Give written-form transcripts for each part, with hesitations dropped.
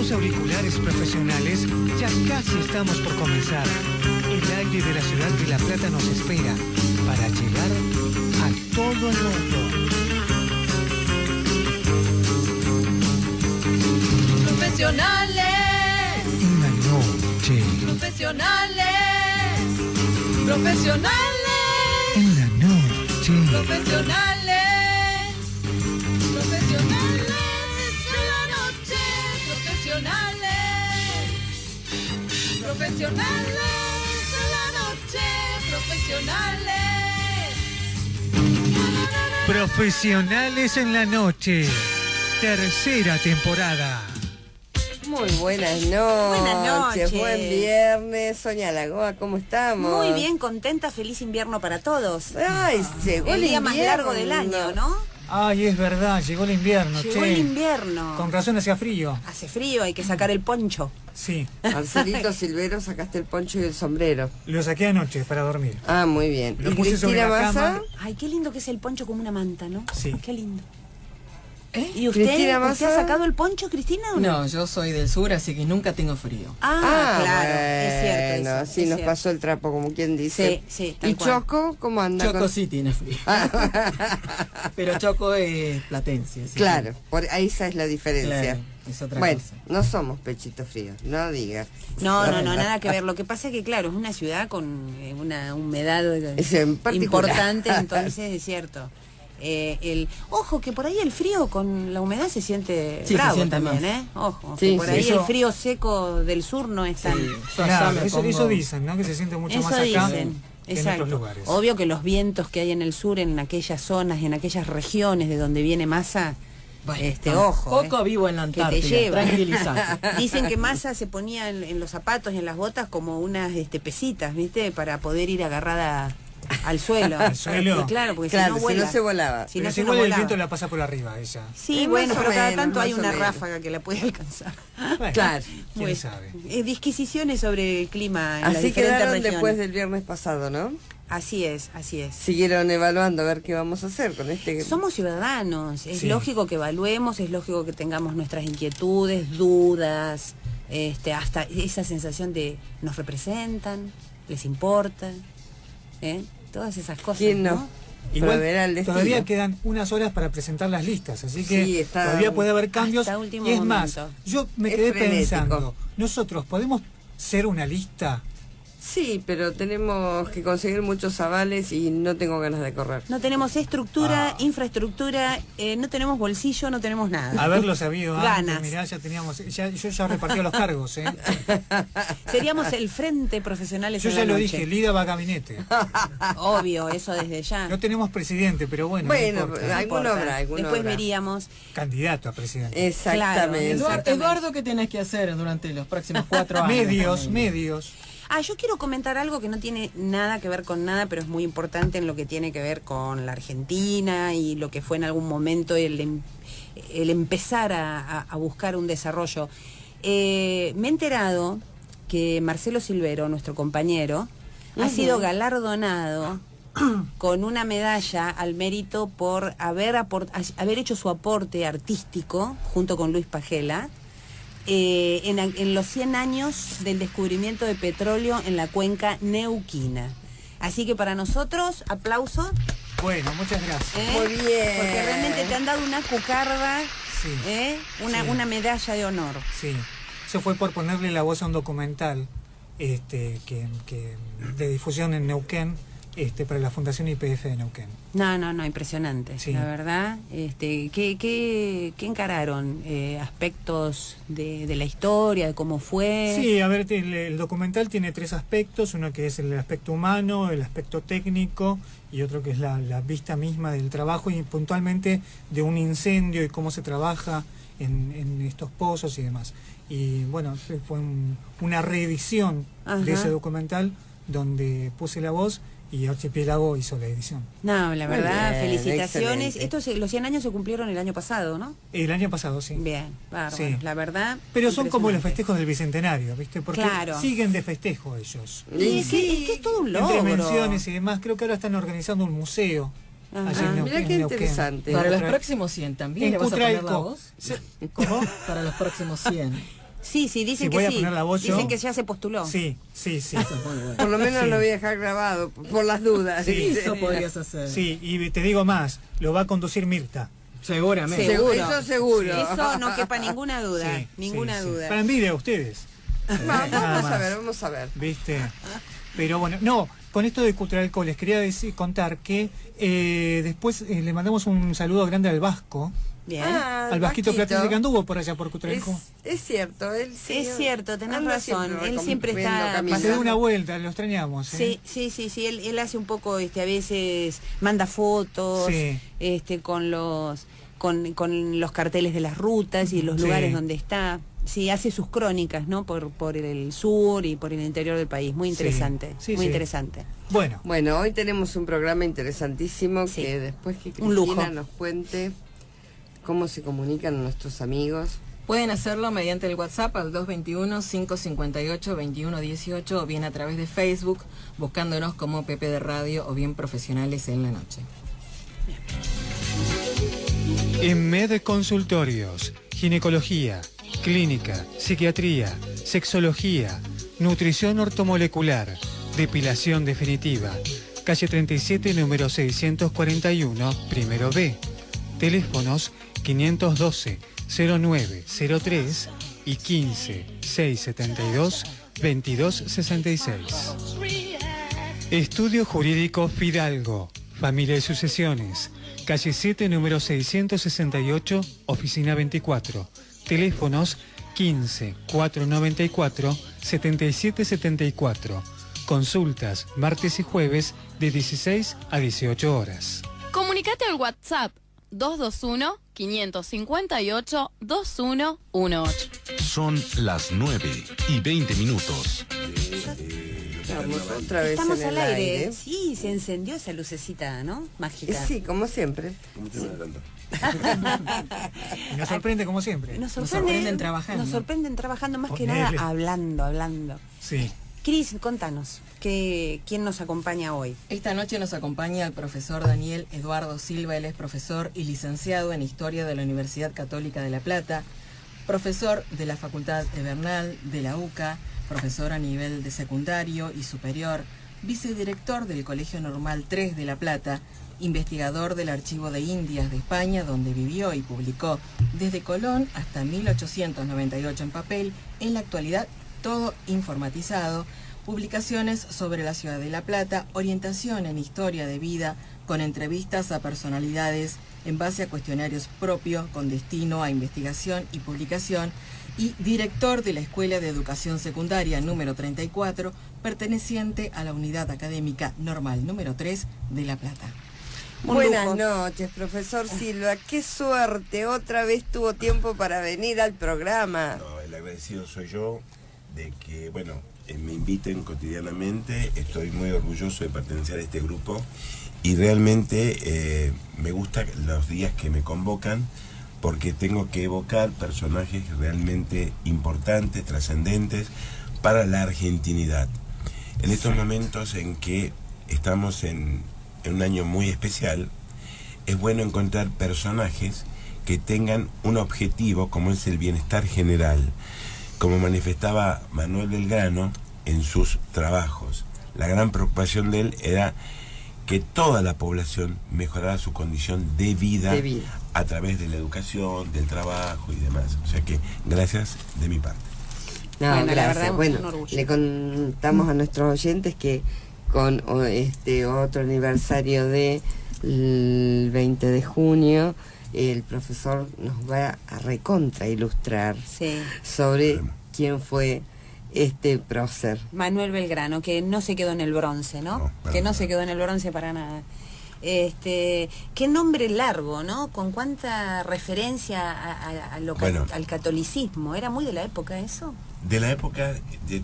equipos auriculares profesionales, ya casi estamos por comenzar. El aire de la ciudad de La Plata nos espera para llegar a todo el mundo. Profesionales. En la noche. Profesionales. Profesionales. En la noche. Profesionales. Profesionales en la noche. Profesionales. Profesionales en la noche. Profesionales. Profesionales en la noche. Tercera temporada. Muy buenas noches. Buenas noches. Buen viernes. Sonia Lagoa, ¿cómo estamos? Muy bien, contenta, feliz invierno para todos. Ay, llegó el día más largo del año, ¿no? Ay, es verdad, llegó el invierno. Llegó el invierno. Con razón hacía frío. Hace frío, hay que sacar el poncho. Sí, Marcelito Silvero, sacaste el poncho y el sombrero. lo saqué anoche para dormir. Ah, muy bien. Lo ¿Y puse sobre Cristina la Massa? cama. Ay, qué lindo que es el poncho como una manta, ¿no? Sí. Qué lindo. ¿Y usted? Cristina ¿Usted Massa? ha sacado el poncho, Cristina, o no? No, yo soy del sur, así que nunca tengo frío. Claro, es cierto Bueno, eso, sí, es nos cierto. pasó el trapo, como quien dice. Sí, tal ¿Y cual. Choco, cómo anda? Choco con- sí tiene frío. Pero Choco es platense. así Claro, que, ahí esa es la diferencia. claro, es otra Bueno, cosa. no somos pechitos fríos, no digas. No, nada que ver. Lo que pasa es que, claro, es una ciudad con una humedad Es en particular. importante, entonces es cierto. Ojo, que por ahí el frío con la humedad se siente Sí, bravo se siente también, más. ¿eh? Ojo, Sí, que por sí. ahí Eso- el frío seco del sur no es tan... Sí, yo Claro, allá me eso pongo- dicen, ¿no? Que se siente mucho Eso más acá dicen, que en exacto. otros lugares. Obvio que los vientos que hay en el sur, en aquellas zonas, en aquellas regiones de donde viene Massa, Bueno, ojo. Poco vivo en la que te Antártida, lleva. tranquilizante. Dicen que Massa se ponía en los zapatos y en las botas como unas pesitas, ¿viste? Para poder ir agarrada al suelo. ¿Al suelo? Claro, porque Claro, si no si vuela. no se volaba. Si Pero no si se igual nos el volaba. viento la pasa por arriba ella. Sí, Más bueno, o pero cada menos, tanto hay más o una menos. ráfaga que la puede alcanzar. Bueno, Claro. ¿quién Bueno, sabe? disquisiciones sobre el clima en las Así diferentes quedaron regiones. después del viernes pasado, ¿no? Así es, así es. Siguieron evaluando a ver qué vamos a hacer con este... Somos ciudadanos, es Sí. lógico que evaluemos, es lógico que tengamos nuestras inquietudes, dudas, hasta esa sensación de nos representan, les importa, todas esas cosas. ¿Quién no? Igual Proveerá el destino. todavía quedan unas horas para presentar las listas, así que Sí, está- todavía puede haber cambios. hasta último Y es momento. más, yo me Es quedé frenético. pensando, nosotros podemos ser una lista. Sí, pero tenemos que conseguir muchos avales y no tengo ganas de correr. No tenemos estructura, infraestructura, no tenemos bolsillo, no tenemos nada. Haberlo sabido antes, Ganas. mirá, ya teníamos, yo ya repartí los cargos, ¿eh? Seríamos el frente profesionales Yo en ya la lo noche. dije, Lida va a gabinete. Obvio, eso desde ya. No tenemos presidente, pero bueno, Bueno, no importa. No alguno importa. habrá, alguno Después habrá. veríamos. Candidato a presidente. Exactamente. Claro, Eduardo, ¿qué tenés que hacer durante los próximos 4 años? Medios. Yo quiero comentar algo que no tiene nada que ver con nada, pero es muy importante en lo que tiene que ver con la Argentina y lo que fue en algún momento el empezar a buscar un desarrollo. Me he enterado que Marcelo Silvero, nuestro compañero, ha sido galardonado con una medalla al mérito por haber hecho su aporte artístico junto con Luis Pagela en los 100 años del descubrimiento de petróleo en la cuenca neuquina. Así que para nosotros, aplauso. Bueno, muchas gracias. Muy bien. Porque realmente te han dado una cucarda, Sí. una, Sí. una medalla de honor. Sí, eso fue por ponerle la voz a un documental que de difusión en Neuquén para la Fundación YPF de Neuquén. No, impresionante. Sí. La verdad, ¿qué encararon? Aspectos de la historia, de cómo fue. Sí, a ver, el documental tiene 3 aspectos, uno que es el aspecto humano, el aspecto técnico y otro que es la vista misma del trabajo y puntualmente de un incendio y cómo se trabaja en estos pozos y demás. Y bueno, fue una reedición Ajá. de ese documental donde puse la voz y Archipiélago hizo la edición. No, la Muy verdad, bien, felicitaciones. excelente. Los 100 años se cumplieron el año pasado, ¿no? El año pasado, sí. Bien, bárbaro. Sí. La verdad. Pero son como los impresionante. festejos del Bicentenario, ¿viste? Porque Claro. siguen de festejo ellos. Y es que es todo un logro. Entre menciones y demás, creo que ahora están organizando un museo. Ajá. allí en Mirá Neuquén, qué Neuquén. interesante. Para los Otra- próximos 100 también En le vas a poner la Cutralco. voz. ¿Cómo? Para los próximos 100. Sí, dicen Si que voy a sí. poner la voz yo. Dicen que ya se postuló. Sí. Por lo menos Sí. lo voy a dejar grabado, por las dudas. Sí. dice. Eso podrías hacer. Sí, y te digo más, lo va a conducir Mirta. Seguramente. Seguro. Eso seguro. Eso no quepa ninguna duda. Sí, Ninguna sí. duda. Para envidia a ustedes. Nada Vamos a más. ver, vamos a ver. ¿Viste? Pero bueno, no, con esto de Cultural Alcohol les quería contar que después le mandamos un saludo grande al Vasco, Bien. al Vasquito Platense que anduvo por allá por Cultural Alcohol. Es cierto, él sí. Es cierto, tenés anda razón. Él siempre viendo está caminos. Se da una vuelta, lo extrañamos. ¿eh? Sí, él hace un poco, a veces manda fotos, Sí. con los carteles de las rutas y los Sí. lugares donde está. Sí, hace sus crónicas, ¿no? Por el sur y por el interior del país. Muy interesante, Sí, muy sí. interesante. Bueno, hoy tenemos un programa interesantísimo Sí. que después que Un lujo. Cristina nos cuente cómo se comunican nuestros amigos. Pueden hacerlo mediante el WhatsApp al 221-558-2118 o bien a través de Facebook, buscándonos como Pepe de Radio o bien Profesionales en la Noche. EMED Consultorios, ginecología, clínica, psiquiatría, sexología, nutrición ortomolecular, depilación definitiva. Calle 37, número 641, primero B. Teléfonos 512-0903 y 15-672-2266. Estudio Jurídico Fidalgo, Familia y Sucesiones. Calle 7, número 668, oficina 24. Teléfonos 15-494-7774. Consultas martes y jueves de 16 a 18 horas. Comunicate al WhatsApp 221-558-2118. Son las 9:20. Estamos otra vez Estamos en al el aire. Sí, se encendió esa lucecita, ¿no? Mágica. Sí, como siempre. Y nos sorprende como siempre. Nos sorprenden trabajando. Nos sorprenden trabajando más que Ponele. nada hablando. Sí. Cris, contanos, ¿quién nos acompaña hoy? Esta noche nos acompaña el profesor Daniel Eduardo Silva. Él es profesor y licenciado en Historia de la Universidad Católica de La Plata, profesor de la Facultad de Bernal, de la UCA, profesor a nivel de secundario y superior, vicedirector del Colegio Normal 3 de La Plata, investigador del Archivo de Indias de España, donde vivió y publicó desde Colón hasta 1898 en papel, en la actualidad todo informatizado, publicaciones sobre la ciudad de La Plata, orientación en historia de vida, con entrevistas a personalidades en base a cuestionarios propios con destino a investigación y publicación, y director de la Escuela de Educación Secundaria número 34, perteneciente a la Unidad Académica Normal número 3 de La Plata. Buenas noches, profesor Silva. Qué suerte, otra vez tuvo tiempo para venir al programa. No, el agradecido soy yo de que, bueno, me inviten cotidianamente. Estoy muy orgulloso de pertenecer a este grupo y realmente me gustan los días que me convocan porque tengo que evocar personajes realmente importantes, trascendentes para la argentinidad. En estos momentos en que estamos en un año muy especial, es bueno encontrar personajes que tengan un objetivo como es el bienestar general, como manifestaba Manuel Belgrano en sus trabajos. La gran preocupación de él era que toda la población mejorara su condición de vida a través de la educación, del trabajo y demás. O sea que gracias de mi parte. No, Bueno, la gracias. verdad, Bueno, un orgullo. le contamos a nuestros oyentes que con otro aniversario del 20 de junio, el profesor nos va a recontra ilustrar sobre quién fue este prócer. Manuel Belgrano, que no se quedó en el bronce, ¿no? Que no se quedó en el bronce para nada. Qué nombre largo, ¿no? Con cuánta referencia al catolicismo. ¿Era muy de la época eso? De la época,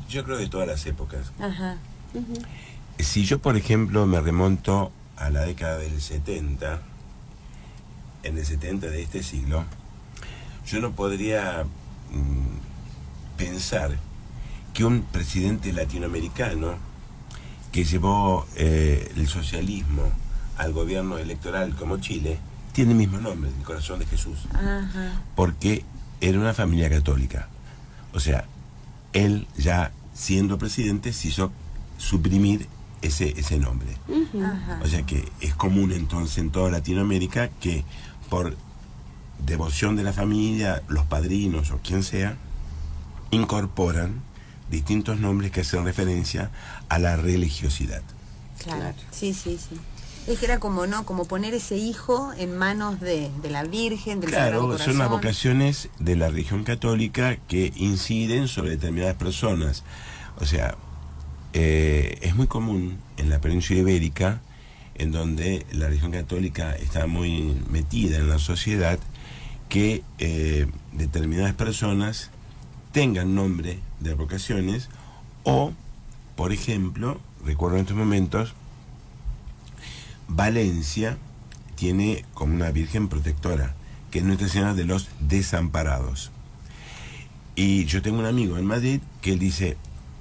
yo creo de todas las épocas. Ajá. Si yo, por ejemplo, me remonto a la década del 70, en el 70 de este siglo, yo no podría pensar que un presidente latinoamericano que llevó el socialismo al gobierno electoral como Chile tiene el mismo nombre, el Corazón de Jesús. Ajá. Porque era una familia católica. O sea, él ya siendo presidente se hizo suprimir ese nombre. Ajá. O sea que es común entonces en toda Latinoamérica que por devoción de la familia, los padrinos o quien sea, incorporan distintos nombres que hacen referencia a la religiosidad. Claro. Sí. Es que era como, ¿no? Como poner ese hijo en manos de la Virgen, del Sagrado Claro, Corazón. son las vocaciones de la religión católica que inciden sobre determinadas personas. O sea, es muy común en la península ibérica, en donde la religión católica está muy metida en la sociedad, que determinadas personas tengan nombre de vocaciones o, por ejemplo, recuerdo en estos momentos, Valencia tiene como una virgen protectora, que es Nuestra Señora de los Desamparados. Y yo tengo un amigo en Madrid que él dice,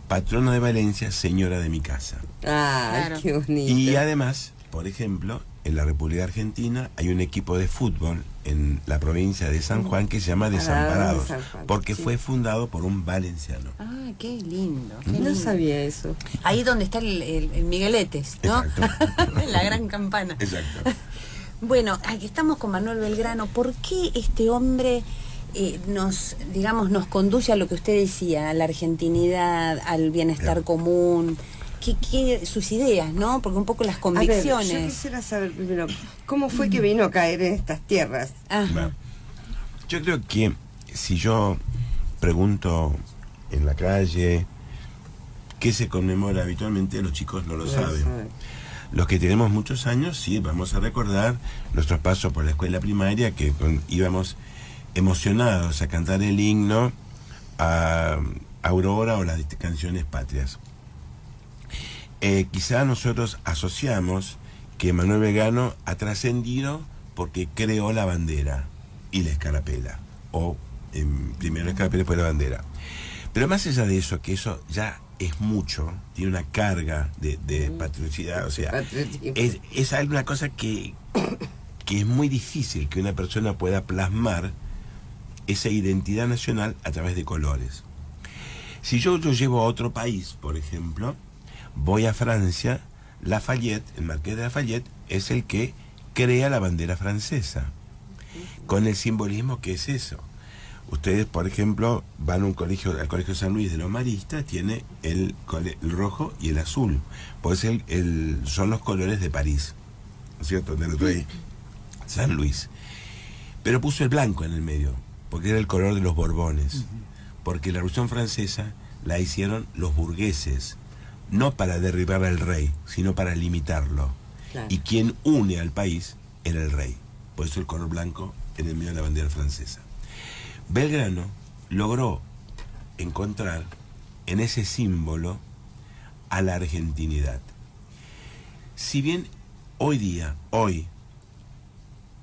patrona de Valencia, señora de mi casa. Ah, Claro. qué bonito. Y además, por ejemplo, en la República Argentina hay un equipo de fútbol en la provincia de San Juan que se llama Desamparados, de San Juan, porque sí. fue fundado por un valenciano. Ah, qué lindo. Qué No lindo. sabía eso. Ahí donde está el Migueletes, ¿no? Exacto. La gran campana. Exacto. Bueno, aquí estamos con Manuel Belgrano. ¿Por qué este hombre nos conduce a lo que usted decía, a la argentinidad, al bienestar Claro. común? ¿Qué sus ideas, ¿no? Porque un poco las A convicciones. ver, yo quisiera saber primero, ¿cómo fue que vino a caer en estas tierras? Ajá. Bueno, yo creo que si yo pregunto en la calle qué se conmemora habitualmente, los chicos no lo saben. Los que tenemos muchos años, sí, vamos a recordar nuestros pasos por la escuela primaria, que íbamos emocionados a cantar el himno a Aurora o las canciones patrias. Quizá nosotros asociamos que Manuel Belgrano ha trascendido porque creó la bandera y la escarapela, o primero la escarapela y después la bandera. Pero más allá de eso, que eso ya es mucho, tiene una carga de patrioticidad, o sea, Patriotismo. es alguna cosa que es muy difícil que una persona pueda plasmar esa identidad nacional a través de colores. Si yo lo llevo a otro país, por ejemplo, voy a Francia, Lafayette, el Marqués de Lafayette, es el que crea la bandera francesa, con el simbolismo que es eso. Ustedes, por ejemplo, van a al Colegio San Luis de los Maristas, tiene el rojo y el azul, pues son los colores de París, ¿no es cierto? Del rey San Luis. Pero puso el blanco en el medio, porque era el color de los Borbones, porque la Revolución Francesa la hicieron los burgueses, no para derribar al rey, sino para limitarlo. Claro. Y quien une al país era el rey. Por eso el color blanco en el medio de la bandera francesa. Belgrano logró encontrar en ese símbolo a la argentinidad. Si bien hoy,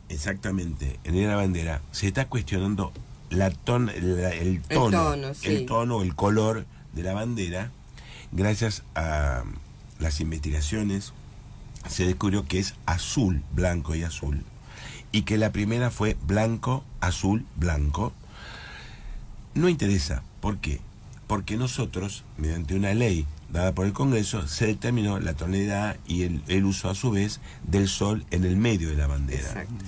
exactamente, en la bandera, se está cuestionando el tono, sí. el tono, el color de la bandera, gracias a las investigaciones se descubrió que es azul, blanco y azul, y que la primera fue blanco, azul, blanco. No interesa. ¿Por qué? Porque nosotros, mediante una ley dada por el Congreso, se determinó la tonalidad y el uso a su vez del sol en el medio de la bandera. Exacto.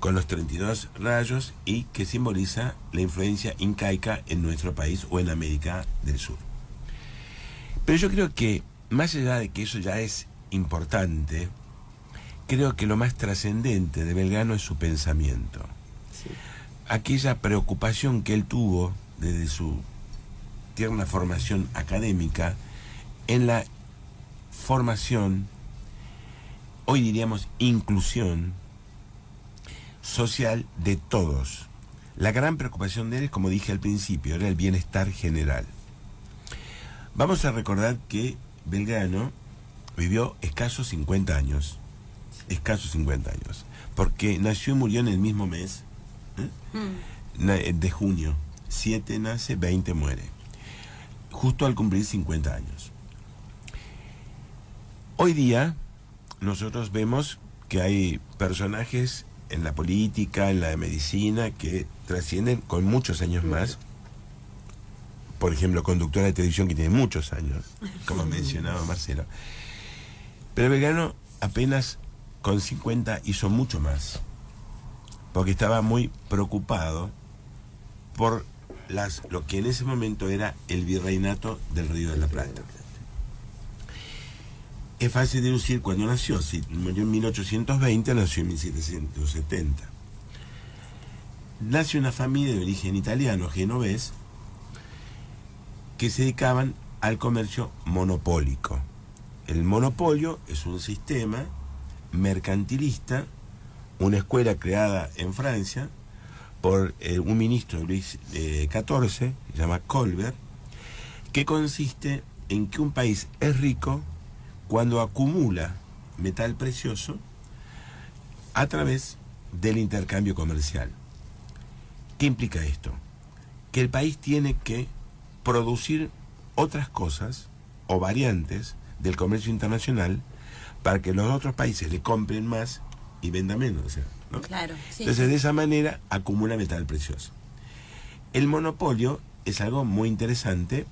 Con los 32 rayos y que simboliza la influencia incaica en nuestro país o en América del Sur. Pero yo creo que, más allá de que eso ya es importante, creo que lo más trascendente de Belgrano es su pensamiento. Sí. Aquella preocupación que él tuvo desde su tierna formación académica en la formación, hoy diríamos inclusión social de todos. La gran preocupación de él, como dije al principio, era el bienestar general. Vamos a recordar que Belgrano vivió escasos 50 años, porque nació y murió en el mismo mes, de junio. 7 nace, 20 muere, justo al cumplir 50 años. Hoy día nosotros vemos que hay personajes en la política, en la medicina, que trascienden con muchos años más, por ejemplo, conductora de televisión que tiene muchos años, como mencionaba Marcelo. Pero Belgrano apenas con 50 hizo mucho más, porque estaba muy preocupado por lo que en ese momento era el virreinato del Río de la Plata. Es fácil deducir cuándo nació. Si murió en 1820, nació en 1770. Nace una familia de origen italiano, genovés, que se dedicaban al comercio monopólico. El monopolio es un sistema mercantilista, una escuela creada en Francia por un ministro de Luis XIV, se llama Colbert, que consiste en que un país es rico cuando acumula metal precioso a través del intercambio comercial. ¿Qué implica esto? Que el país tiene que producir otras cosas o variantes del comercio internacional para que los otros países le compren más y vendan menos, o sea, ¿no? Claro, sí. Entonces, de esa manera acumula metal precioso. El monopolio es algo muy interesante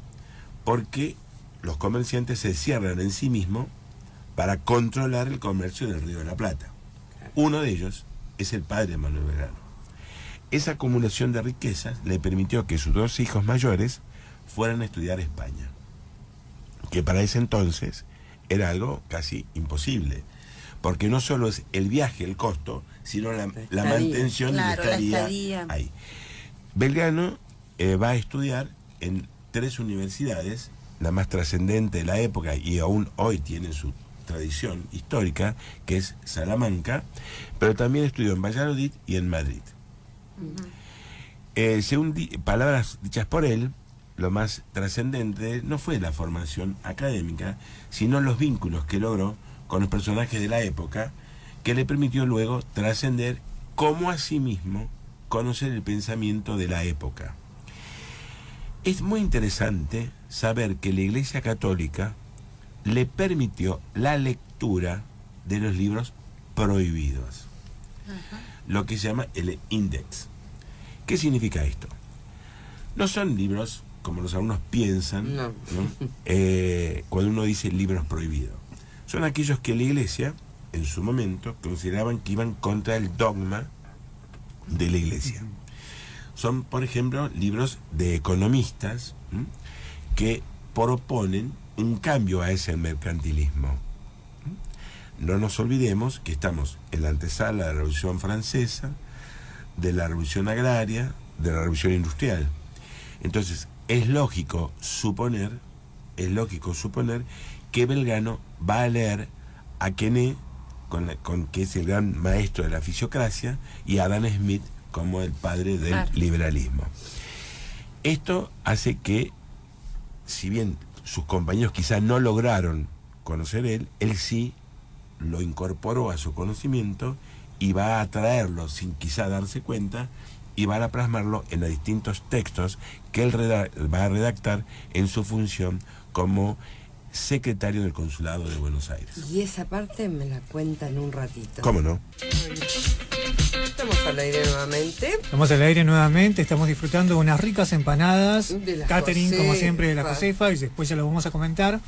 porque los comerciantes se cierran en sí mismos para controlar el comercio del Río de la Plata. Uno de ellos es el padre de Manuel Belgrano. Esa acumulación de riquezas le permitió que sus dos hijos mayores fueran a estudiar a España, que para ese entonces era algo casi imposible, porque no solo es el viaje, el costo, sino la mantención Claro, y la la estadía estadía. ahí. Belgrano va a estudiar en 3 universidades, la más trascendente de la época y aún hoy tiene su tradición histórica, que es Salamanca, pero también estudió en Valladolid y en Madrid. Según palabras dichas por él, lo más trascendente no fue la formación académica, sino los vínculos que logró con los personajes de la época, que le permitió luego trascender como asimismo conocer el pensamiento de la época. Es muy interesante saber que la Iglesia Católica le permitió la lectura de los libros prohibidos, lo que se llama el índex. ¿Qué significa esto? No son libros como los alumnos piensan, No. cuando uno dice libros prohibidos. Son aquellos que la Iglesia, en su momento, consideraban que iban contra el dogma de la Iglesia. Son, por ejemplo, libros de economistas que proponen un cambio a ese mercantilismo. No nos olvidemos que estamos en la antesala de la Revolución Francesa, de la Revolución Agraria, de la Revolución Industrial. Entonces, es lógico suponer que Belgrano va a leer a Quenet, que es el gran maestro de la fisiocracia, y a Adam Smith como el padre del liberalismo. Esto hace que, si bien sus compañeros quizás no lograron conocer él sí lo incorporó a su conocimiento y va a traerlo sin quizá darse cuenta y va a plasmarlo en los distintos textos que él va a redactar en su función como secretario del Consulado de Buenos Aires. Y esa parte me la cuentan un ratito. ¿Cómo no? Estamos al aire nuevamente. Estamos al aire nuevamente, estamos disfrutando de unas ricas empanadas, De la catering como siempre de la Josefa. Josefa, y después ya lo vamos a comentar.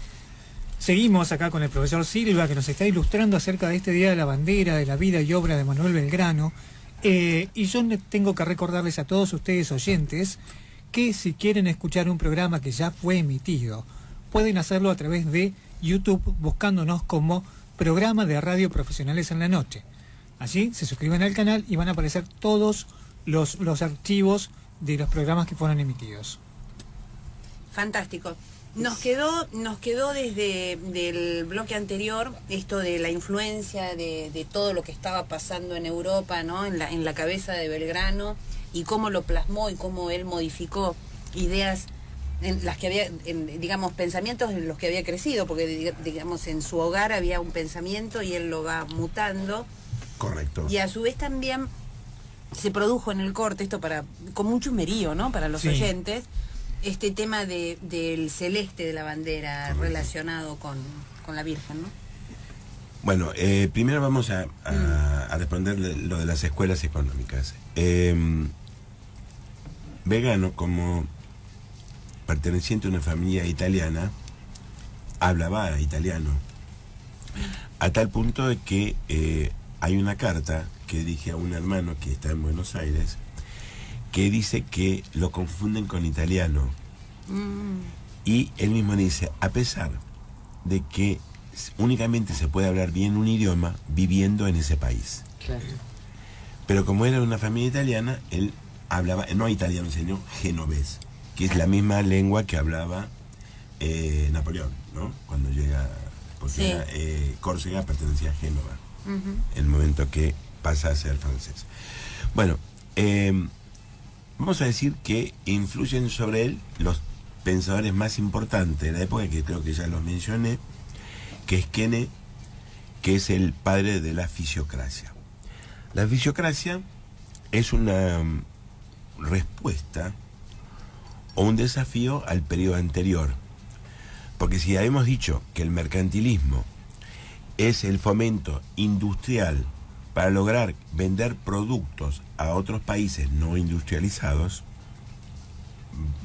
Seguimos acá con el profesor Silva, que nos está ilustrando acerca de este Día de la Bandera, de la vida y obra de Manuel Belgrano. Y yo tengo que recordarles a todos ustedes oyentes que si quieren escuchar un programa que ya fue emitido, pueden hacerlo a través de YouTube buscándonos como Programa de Radio Profesionales en la Noche. Allí se suscriben al canal y van a aparecer todos los archivos de los programas que fueron emitidos. Fantástico. Nos quedó desde el bloque anterior esto de la influencia de todo lo que estaba pasando en Europa, ¿no? En la cabeza de Belgrano, y cómo lo plasmó y cómo él modificó ideas en las que había, digamos, pensamientos en los que había crecido, porque digamos en su hogar había un pensamiento y él lo va mutando. Correcto. Y a su vez también se produjo en el corte, esto con mucho humerío, ¿no? Para los Sí. oyentes, este tema del celeste de la bandera relacionado con la Virgen, ¿no? Bueno, primero vamos a responder lo de las escuelas económicas. Belgrano, como perteneciente a una familia italiana, hablaba italiano. A tal punto de que hay una carta que dirige a un hermano que está en Buenos Aires, que dice que lo confunden con italiano. Y él mismo dice, a pesar de que únicamente se puede hablar bien un idioma viviendo en ese país. Claro. Pero como era de una familia italiana, él hablaba, no italiano, sino genovés, que es la misma lengua que hablaba Napoleón, ¿no? Cuando llega, porque Sí. Córcega pertenecía a Génova, en el momento que pasa a ser francés. Bueno, vamos a decir que influyen sobre él los pensadores más importantes de la época, que creo que ya los mencioné, que es Quenet, que es el padre de la fisiocracia. La fisiocracia es una respuesta o un desafío al periodo anterior, porque si ya hemos dicho que el mercantilismo es el fomento industrial para lograr vender productos a otros países no industrializados,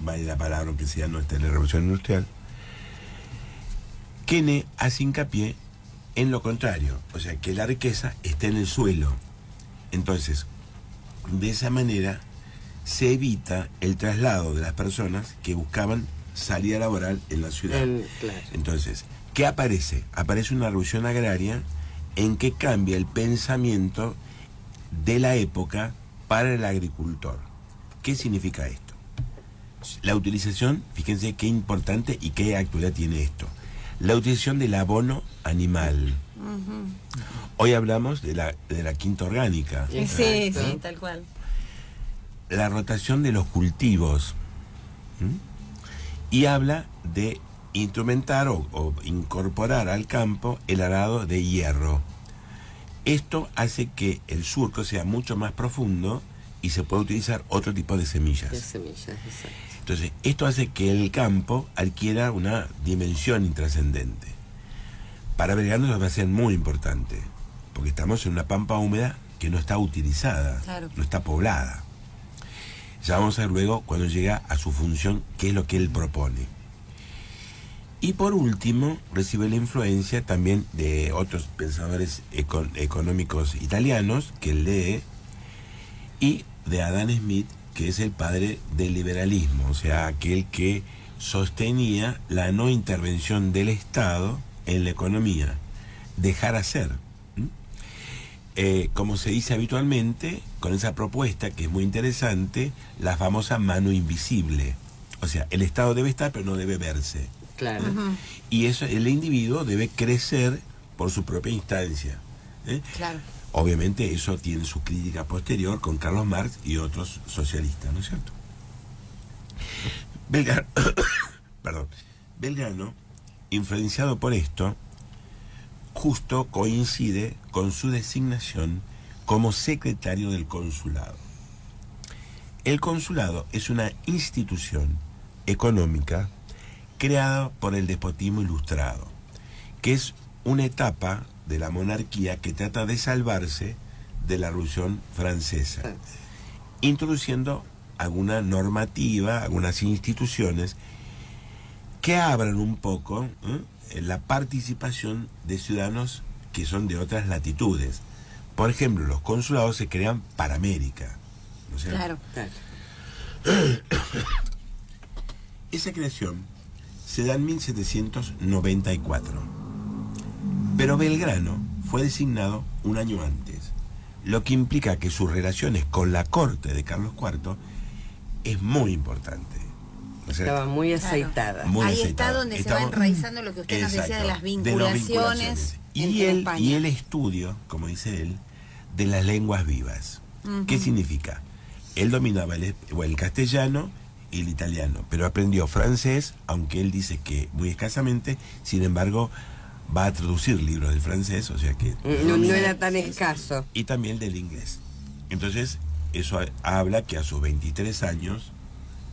vale la palabra aunque sea no está en la revolución industrial, Quenet hace hincapié en lo contrario, o sea, que la riqueza está en el suelo. Entonces, de esa manera se evita el traslado de las personas que buscaban salida laboral en la ciudad. Claro. Entonces, ¿qué aparece? Aparece una revolución agraria en que cambia el pensamiento de la época para el agricultor. ¿Qué significa esto? La utilización, fíjense qué importante y qué actualidad tiene esto. La utilización del abono animal. Hoy hablamos de la quinta orgánica. Sí, Exacto. sí, tal cual. La rotación de los cultivos. Y habla de instrumentar o incorporar al campo el arado de hierro. Esto hace que el surco sea mucho más profundo y se pueda utilizar otro tipo de semillas. De semillas, exacto. Entonces, esto hace que el campo adquiera una dimensión intrascendente. Para Belgrano eso va a ser muy importante, porque estamos en una pampa húmeda que no está utilizada, Claro. no está poblada. Ya vamos a ver luego, cuando llega a su función, qué es lo que él propone. Y por último, recibe la influencia también de otros pensadores económicos italianos que él lee, y de Adam Smith, que es el padre del liberalismo, o sea, aquel que sostenía la no intervención del Estado en la economía, dejar hacer. Como se dice habitualmente, con esa propuesta que es muy interesante, la famosa mano invisible. O sea, el Estado debe estar, pero no debe verse. Claro. Y eso, el individuo debe crecer por su propia instancia. Claro. Obviamente eso tiene su crítica posterior con Carlos Marx y otros socialistas, ¿no es cierto? Belgrano, influenciado por esto, justo coincide con su designación como secretario del consulado. El consulado es una institución económica creada por el despotismo ilustrado, que es una etapa de la monarquía que trata de salvarse de la Revolución Francesa, introduciendo alguna normativa, algunas instituciones que abran un poco la participación de ciudadanos que son de otras latitudes. Por ejemplo, los consulados se crean para América, ¿no es cierto? Claro. Claro. Esa creación se da en 1794. Pero Belgrano fue designado un año antes, lo que implica que sus relaciones con la corte de Carlos IV es muy importante. O sea, Estaba muy aceitada. muy Ahí aceitada. está donde se va Estamos- enraizando lo que usted nos decía de las Exacto, vinculaciones Y entre España. el estudio, como dice él, de las lenguas vivas. ¿Qué significa? Él dominaba el castellano y el italiano, pero aprendió francés, aunque él dice que muy escasamente, sin embargo, va a traducir libros del francés, o sea que... No era tan escaso. Y también del inglés. Entonces, eso habla que a sus 23 años...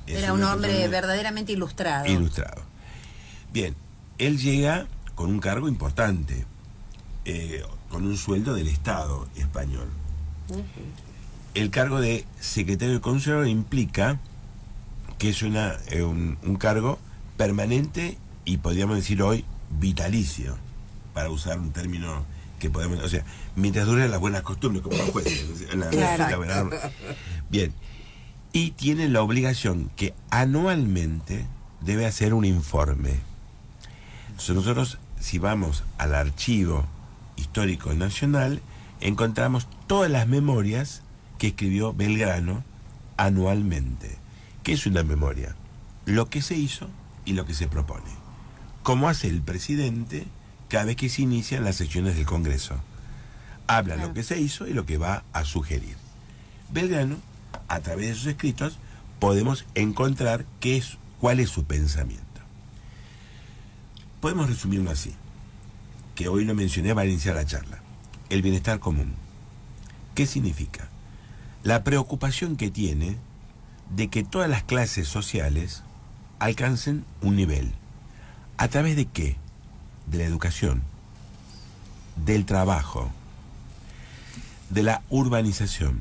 es Era un una hombre persona verdaderamente ilustrado. ilustrado. Bien, él llega con un cargo importante, con un sueldo del Estado español. El cargo de secretario del consulado implica que es un cargo permanente y podríamos decir hoy vitalicio, para usar un término que podemos, o sea, mientras duren las buenas costumbres, como los jueces. Bien, y tiene la obligación que anualmente debe hacer un informe. Nosotros, si vamos al archivo histórico nacional, encontramos todas las memorias que escribió Belgrano anualmente. ¿Qué es una memoria? Lo que se hizo y lo que se propone. Como hace el presidente cada vez que se inician las sesiones del Congreso. Habla lo que se hizo y lo que va a sugerir. Belgrano, a través de sus escritos, podemos encontrar cuál es su pensamiento. Podemos resumirlo así, que hoy lo mencioné para iniciar la charla. El bienestar común. ¿Qué significa? La preocupación que tiene de que todas las clases sociales alcancen un nivel. ¿A través de qué? De la educación, del trabajo, de la urbanización.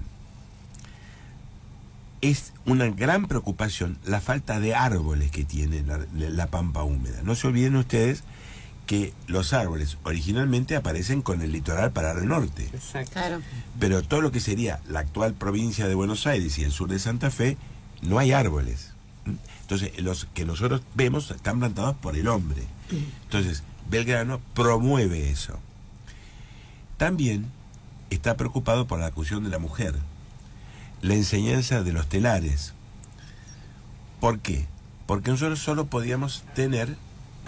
Es una gran preocupación la falta de árboles que tiene la pampa húmeda. No se olviden ustedes que los árboles originalmente aparecen con el litoral para el norte. Exacto. Claro. Pero todo lo que sería la actual provincia de Buenos Aires y el sur de Santa Fe, no hay árboles. Entonces, los que nosotros vemos están plantados por el hombre. Entonces, Belgrano promueve eso. También está preocupado por la cuestión de la mujer, la enseñanza de los telares. ¿Por qué? Porque nosotros solo podíamos tener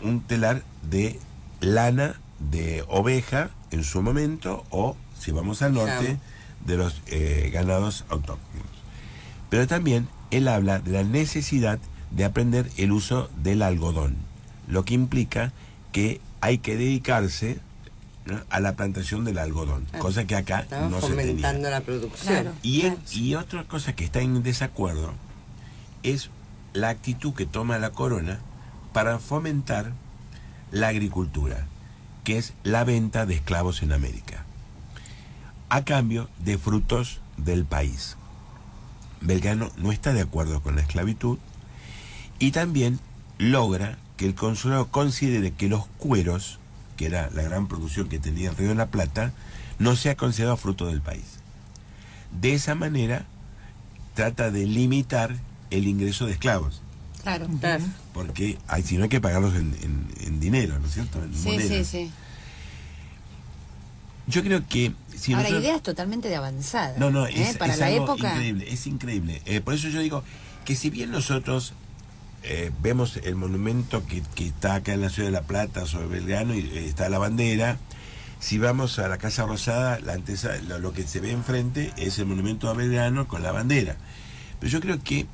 un telar de lana de oveja en su momento, o si vamos al norte, de los ganados autóctonos. Pero también él habla de la necesidad de aprender el uso del algodón, lo que implica que hay que dedicarse, ¿no?, a la plantación del algodón, cosa que acá Estamos no se tenía. fomentando la producción. Claro. Y otra cosa que está en desacuerdo es la actitud que toma la corona para fomentar la agricultura, que es la venta de esclavos en América, a cambio de frutos del país. Belgrano no está de acuerdo con la esclavitud y también logra que el consulado considere que los cueros, que era la gran producción que tenía el Río de la Plata, no sea considerado fruto del país. De esa manera trata de limitar el ingreso de esclavos, Claro. Claro. porque si no hay que pagarlos en dinero, ¿no es cierto? En Sí, moneda. sí, sí. Yo creo que si Ahora, nosotros- idea es totalmente de avanzada. No, es, Para es la algo época. increíble, es increíble. Por eso yo digo que si bien nosotros vemos el monumento que está acá en la ciudad de La Plata sobre Belgrano y está la bandera, si vamos a la Casa Rosada, lo que se ve enfrente es el monumento a Belgrano con la bandera. Pero yo creo que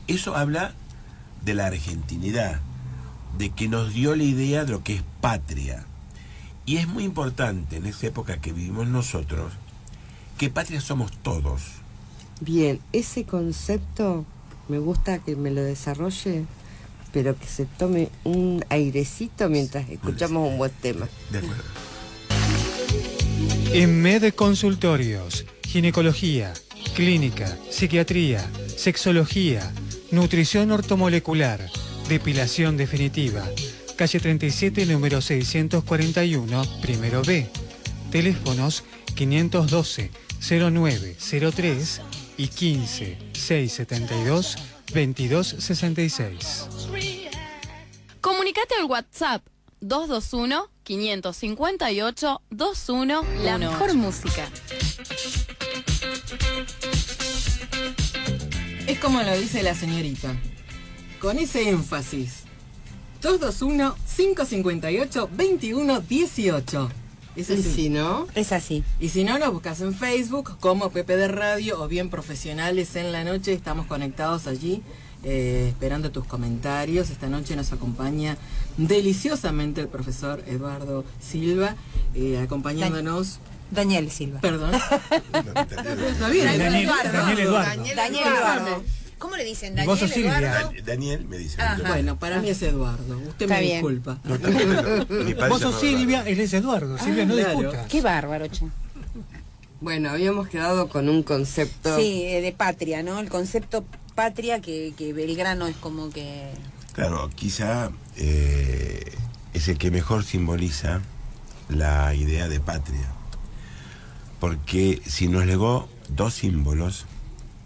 eso habla de la argentinidad, de que nos dio la idea de lo que es patria. Y es muy importante en esa época que vivimos nosotros, que patria somos todos. Bien, ese concepto me gusta que me lo desarrolle, pero que se tome un airecito mientras escuchamos un buen tema. De acuerdo. En MED Consultorios, ginecología, clínica, psiquiatría, sexología, nutrición ortomolecular, depilación definitiva. Calle 37, número 641, primero B. Teléfonos 512-0903 y 15-672-2266. Comunicate al WhatsApp 221-558-21. La mejor música. Es como lo dice la señorita, con ese énfasis. 221-558-2118. Es Y así. si no, Es así. Y si no, nos buscas en Facebook como Pepe de Radio o bien Profesionales en la Noche. Estamos conectados allí, esperando tus comentarios. Esta noche nos acompaña deliciosamente el profesor Eduardo Silva, acompañándonos. Daniel Silva. Perdón. Está bien. Daniel Eduardo. Daniel Eduardo. ¿Cómo le dicen? Y Daniel vos sos Silvia. Eduardo. Daniel me dice. Ajá. Bueno, para mí es Eduardo. Usted Está me bien. disculpa. No, está bien, pero mi padre Vos se sos llamaba Silvia, Eduardo. él es Eduardo. Silvia, no claro. discutas. Qué bárbaro, che. bueno, habíamos quedado con un concepto. Sí, de patria, ¿no? El concepto patria que Belgrano es como que... Claro, quizá es el que mejor simboliza la idea de patria. Porque si nos legó dos símbolos,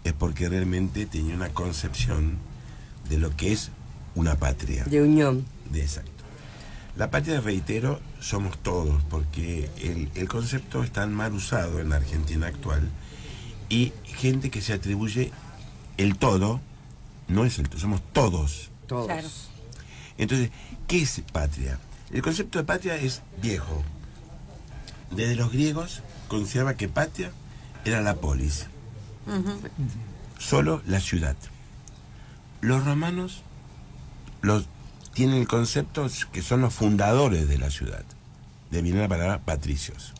es porque realmente tenía una concepción de lo que es una patria. De unión. Exacto. La patria, reitero, somos todos, porque el concepto es tan mal usado en la Argentina actual, y gente que se atribuye el todo, no es el todo, somos todos. Todos. Claro. Entonces, ¿qué es patria? El concepto de patria es viejo. Desde los griegos consideraba que patria era la polis, solo la ciudad. Los romanos tienen el concepto que son los fundadores de la ciudad. De viene la palabra patricios.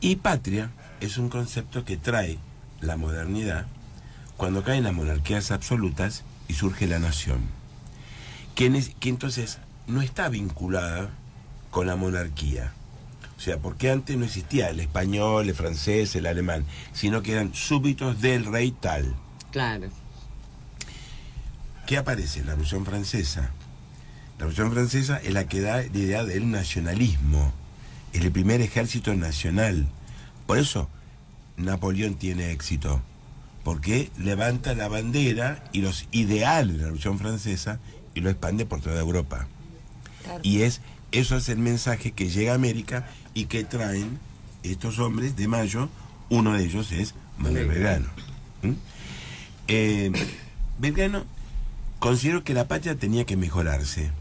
Y patria es un concepto que trae la modernidad cuando caen las monarquías absolutas y surge la nación. Que entonces no está vinculada con la monarquía. O sea, porque antes no existía el español, el francés, el alemán, sino que eran súbditos del rey tal. Claro. ¿Qué aparece? La Revolución Francesa. La Revolución Francesa es la que da la idea del nacionalismo. Es el primer ejército nacional. Por eso Napoleón tiene éxito. Porque levanta la bandera y los ideales de la Revolución Francesa y lo expande por toda Europa. Claro. Y eso es el mensaje que llega a América y que traen estos hombres de Mayo. Uno de ellos es Manuel Belgrano. Belgrano considero que la patria tenía que mejorarse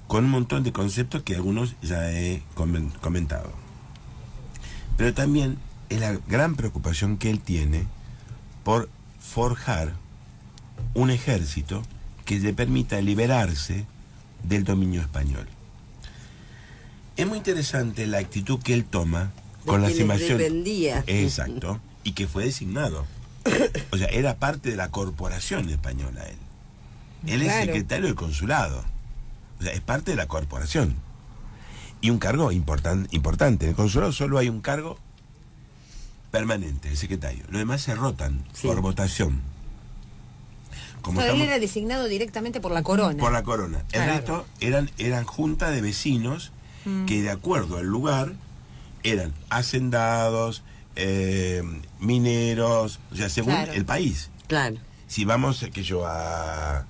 con un montón de conceptos que algunos ya he comentado. Pero también es la gran preocupación que él tiene por forjar un ejército que le permita liberarse del dominio español. Es muy interesante la actitud que él toma con las invasiones. Dependía. Exacto, y que fue designado. O sea, era parte de la corporación española él. Él es secretario del consulado. O sea, es parte de la corporación. Y un cargo importante. En el consulado solo hay un cargo permanente, el secretario. Los demás se rotan por votación. Como Él era designado directamente por la corona. por la corona. El resto eran junta de vecinos que, de acuerdo al lugar, eran hacendados, mineros, o sea, según el país. Claro. Si vamos a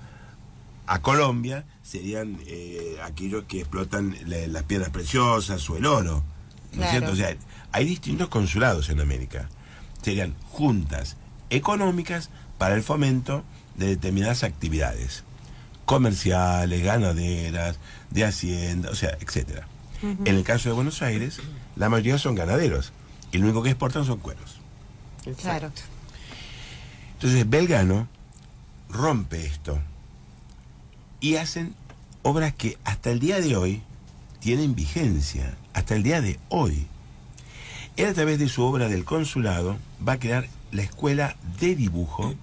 Colombia, serían aquellos que explotan las piedras preciosas o el oro, ¿no es cierto? O sea, hay distintos consulados en América. Serían juntas económicas para el fomento de determinadas actividades comerciales, ganaderas, de hacienda, o sea, etcétera. En el caso de Buenos Aires, la mayoría son ganaderos y lo único que exportan son cueros. Claro. Entonces Belgrano rompe esto y hacen obras que hasta el día de hoy tienen vigencia, hasta el día de hoy. Él, a través de su obra del consulado, va a crear la Escuela de Dibujo,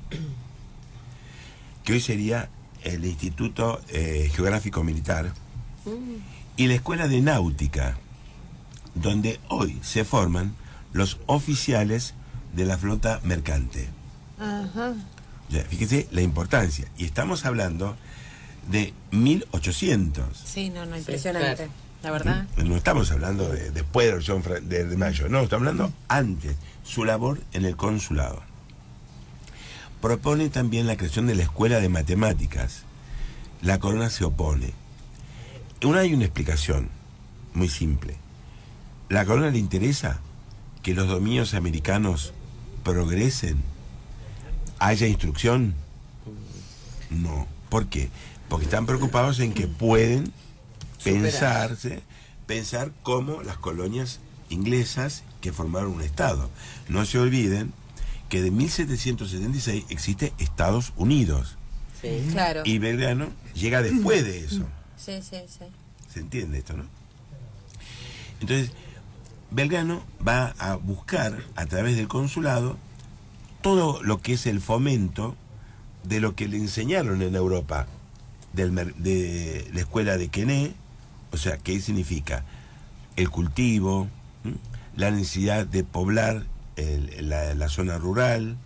que hoy sería el Instituto Geográfico Militar, y la Escuela de Náutica, donde hoy se forman los oficiales de la flota mercante. O sea, fíjese la importancia. Y estamos hablando de 1800. Sí, no, impresionante. Claro. La verdad. No estamos hablando de después de la Revolución de Mayo, no, estamos hablando antes. Su labor en el consulado. Propone también la creación de la Escuela de Matemáticas. La corona se opone. Hay una explicación muy simple. ¿La corona le interesa que los dominios americanos progresen? ¿Haya instrucción? No. ¿Por qué? Porque están preocupados en que pueden pensar como las colonias inglesas que formaron un Estado. No se olviden que de 1776 existe Estados Unidos. Sí, claro. Y Belgrano llega después de eso. Sí. ¿Se entiende esto, no? Entonces, Belgrano va a buscar, a través del consulado, todo lo que es el fomento de lo que le enseñaron en Europa, de la escuela de Quené, o sea, ¿qué significa? El cultivo, la necesidad de poblar la zona rural,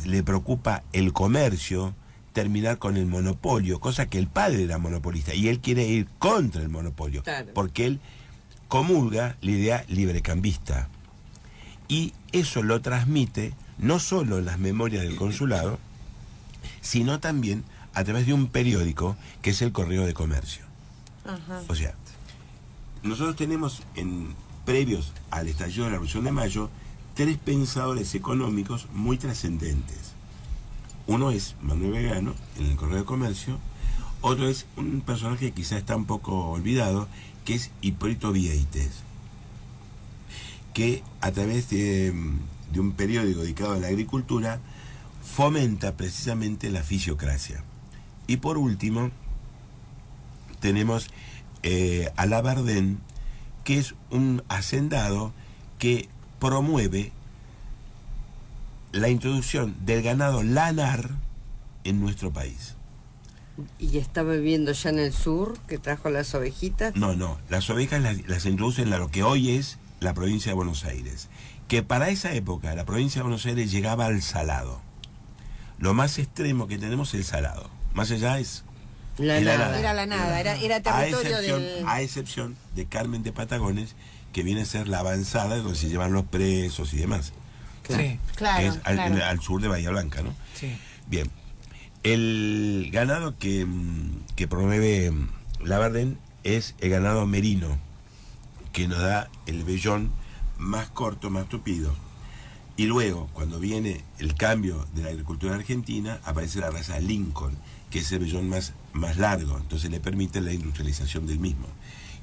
le preocupa el comercio, terminar con el monopolio, cosa que el padre era monopolista y él quiere ir contra el monopolio, Claro. porque él comulga la idea librecambista. Y eso lo transmite no solo en las memorias del consulado, sino también a través de un periódico que es el Correo de Comercio. Ajá. O sea, nosotros tenemos previos al estallido de la Revolución de Mayo 3 pensadores económicos muy trascendentes. Uno es Manuel Belgrano, en el Correo de Comercio. Otro es un personaje que quizá está un poco olvidado, que es Hipólito Vieites, que a través de un periódico dedicado a la agricultura fomenta precisamente la fisiocracia. Y por último tenemos a Labardén, que es un hacendado que promueve la introducción del ganado lanar en nuestro país. ¿Y estaba viviendo ya en el sur, que trajo las ovejitas? No, las ovejas las introducen en lo que hoy es la provincia de Buenos Aires, que para esa época la provincia de Buenos Aires llegaba al salado. Lo más extremo que tenemos es el salado, más allá es La el nada. arado. Era la nada, era territorio del... A excepción de Carmen de Patagones, que viene a ser la avanzada donde se llevan los presos y demás, Sí, Claro, que es claro. al sur de Bahía Blanca, ¿no? sí. Bien, el ganado que promueve Labardén es el ganado merino, que nos da el vellón más corto, más tupido. Y luego, cuando viene el cambio de la agricultura argentina, aparece la raza Lincoln, que es el vellón más largo, entonces le permite la industrialización del mismo.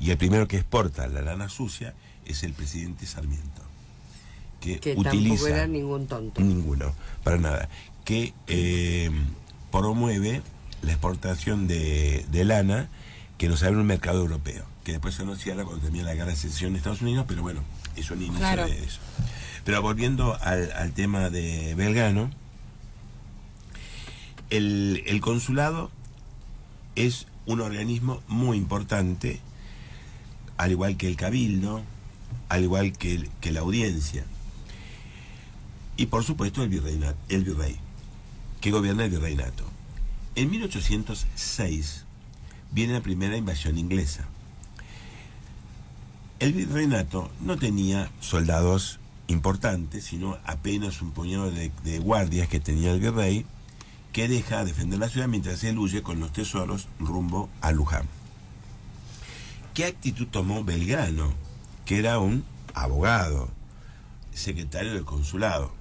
Y el primero que exporta la lana sucia es el presidente Sarmiento, que tampoco utiliza... era ningún tonto. Ninguno, para nada. Que promueve la exportación de lana que nos abre un mercado europeo, que después se nos cierra cuando termina la guerra de secesión de Estados Unidos, pero bueno, eso ni inicio Claro. de eso. Pero volviendo al tema de Belgrano, el consulado es un organismo muy importante, al igual que el cabildo, al igual que la audiencia. Y por supuesto el virrey, que gobierna el virreinato. En 1806 viene la primera invasión inglesa. El virreinato no tenía soldados importantes, sino apenas un puñado de guardias que tenía el virrey, que deja de defender la ciudad mientras él huye con los tesoros rumbo a Luján. ¿Qué actitud tomó Belgrano, que era un abogado, secretario del consulado?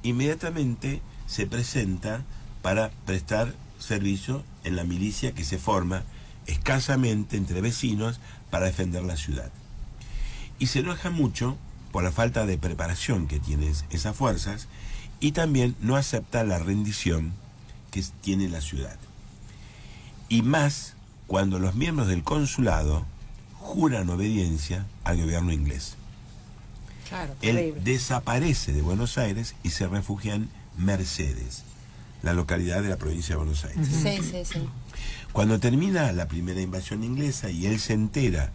Inmediatamente se presenta para prestar servicio en la milicia que se forma escasamente entre vecinos para defender la ciudad. Y se enoja mucho por la falta de preparación que tienen esas fuerzas y también no acepta la rendición que tiene la ciudad. Y más cuando los miembros del consulado juran obediencia al gobierno inglés. Claro, Él terrible. desaparece de Buenos Aires y se refugia en Mercedes, la localidad de la provincia de Buenos Aires. Sí, sí, sí. Cuando termina la primera invasión inglesa y él se entera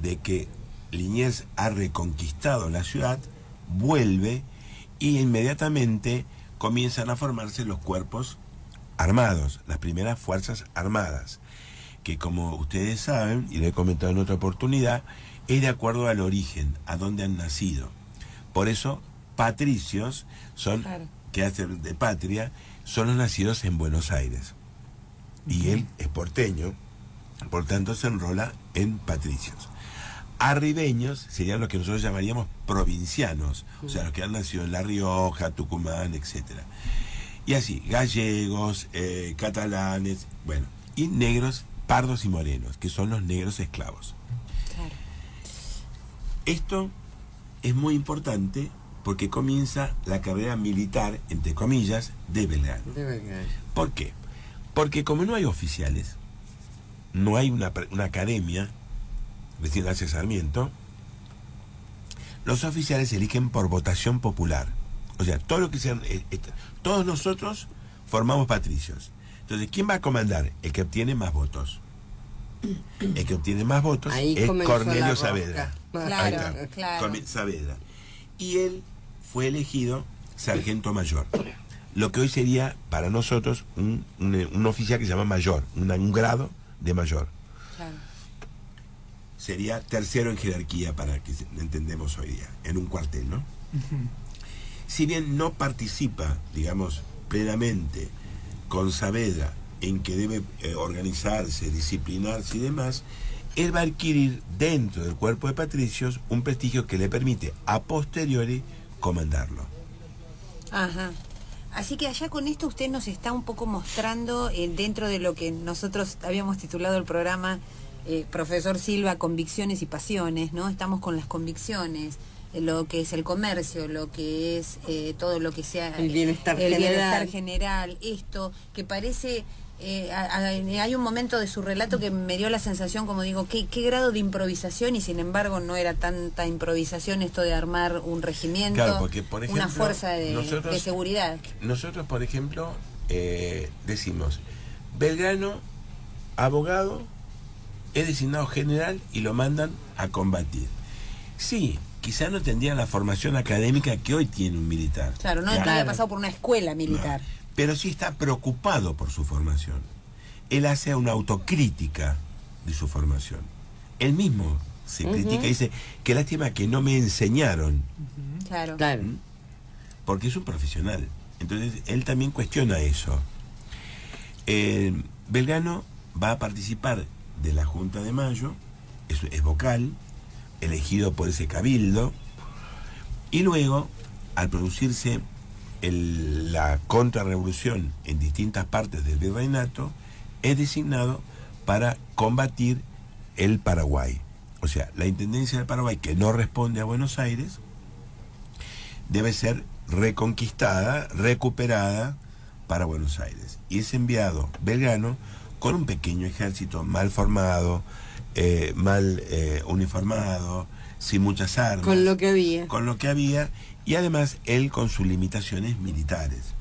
de que Liniers ha reconquistado la ciudad, vuelve y inmediatamente comienzan a formarse los cuerpos armados, las primeras fuerzas armadas, que como ustedes saben, y lo he comentado en otra oportunidad, es de acuerdo al origen, a dónde han nacido. Por eso, patricios son, Claro. que hacen de patria, son los nacidos en Buenos Aires. Y él es porteño, por tanto se enrola en patricios. Arribeños serían los que nosotros llamaríamos provincianos, o sea, los que han nacido en La Rioja, Tucumán, etcétera. Y así, gallegos, catalanes, bueno, y negros, pardos y morenos, que son los negros esclavos. Claro. Esto es muy importante porque comienza la carrera militar, entre comillas, de Belgrano. De Belgrano. ¿Por qué? Porque como no hay oficiales, no hay una academia, recién hace Sarmiento, los oficiales se eligen por votación popular. O sea, todo lo que sean, todos nosotros formamos patricios. Entonces, ¿quién va a comandar? El que obtiene más votos. El que obtiene más votos Ahí es comenzó la Cornelio rosca. Saavedra. Claro, Ahí está. claro. Saavedra. Y él fue elegido sargento mayor. Lo que hoy sería para nosotros un oficial que se llama mayor, un grado de mayor. Claro. Sería tercero en jerarquía para que entendemos hoy día, en un cuartel, ¿no? Si bien no participa, digamos, plenamente con Saavedra en que debe organizarse, disciplinarse y demás, él va a adquirir dentro del cuerpo de patricios un prestigio que le permite a posteriori comandarlo. Ajá. Así que allá con esto usted nos está un poco mostrando dentro de lo que nosotros habíamos titulado el programa, profesor Silva, convicciones y pasiones, ¿no? Estamos con las convicciones, lo que es el comercio, lo que es todo lo que sea El bienestar general, esto que parece... hay un momento de su relato que me dio la sensación, como digo, qué grado de improvisación, y sin embargo no era tanta improvisación esto de armar un regimiento, Claro, porque, por ejemplo, una fuerza de seguridad. Nosotros, por ejemplo, decimos, Belgrano, abogado, es designado general y lo mandan a combatir. Sí, quizá no tendrían la formación académica que hoy tiene un militar. Claro, no había pasado por una escuela militar. No, pero sí está preocupado por su formación. Él hace una autocrítica de su formación. Él mismo se critica y dice, qué lástima que no me enseñaron. Claro. Porque es un profesional. Entonces, él también cuestiona eso. Belgrano va a participar de la Junta de Mayo, es vocal, elegido por ese cabildo, y luego, al producirse la contrarrevolución en distintas partes del virreinato, es designado para combatir el Paraguay. O sea, la Intendencia del Paraguay, que no responde a Buenos Aires, debe ser reconquistada, recuperada para Buenos Aires. Y es enviado Belgrano con un pequeño ejército mal formado, mal uniformado, sin muchas armas. Con lo que había. Y además él con sus limitaciones militares.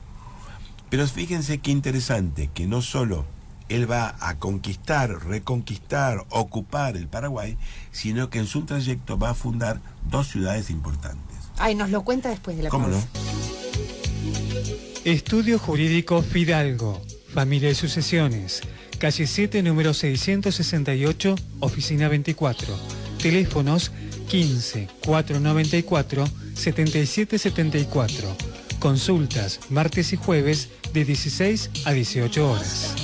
Pero fíjense qué interesante, que no solo él va a conquistar, reconquistar, ocupar el Paraguay, sino que en su trayecto va a fundar 2 ciudades importantes. Ay, nos lo cuenta después de la ¿Cómo pausa. no? Estudio Jurídico Fidalgo, Familia y Sucesiones, calle 7, número 668, oficina 24. Teléfonos 15 494 7774. Consultas martes y jueves de 16 a 18 horas.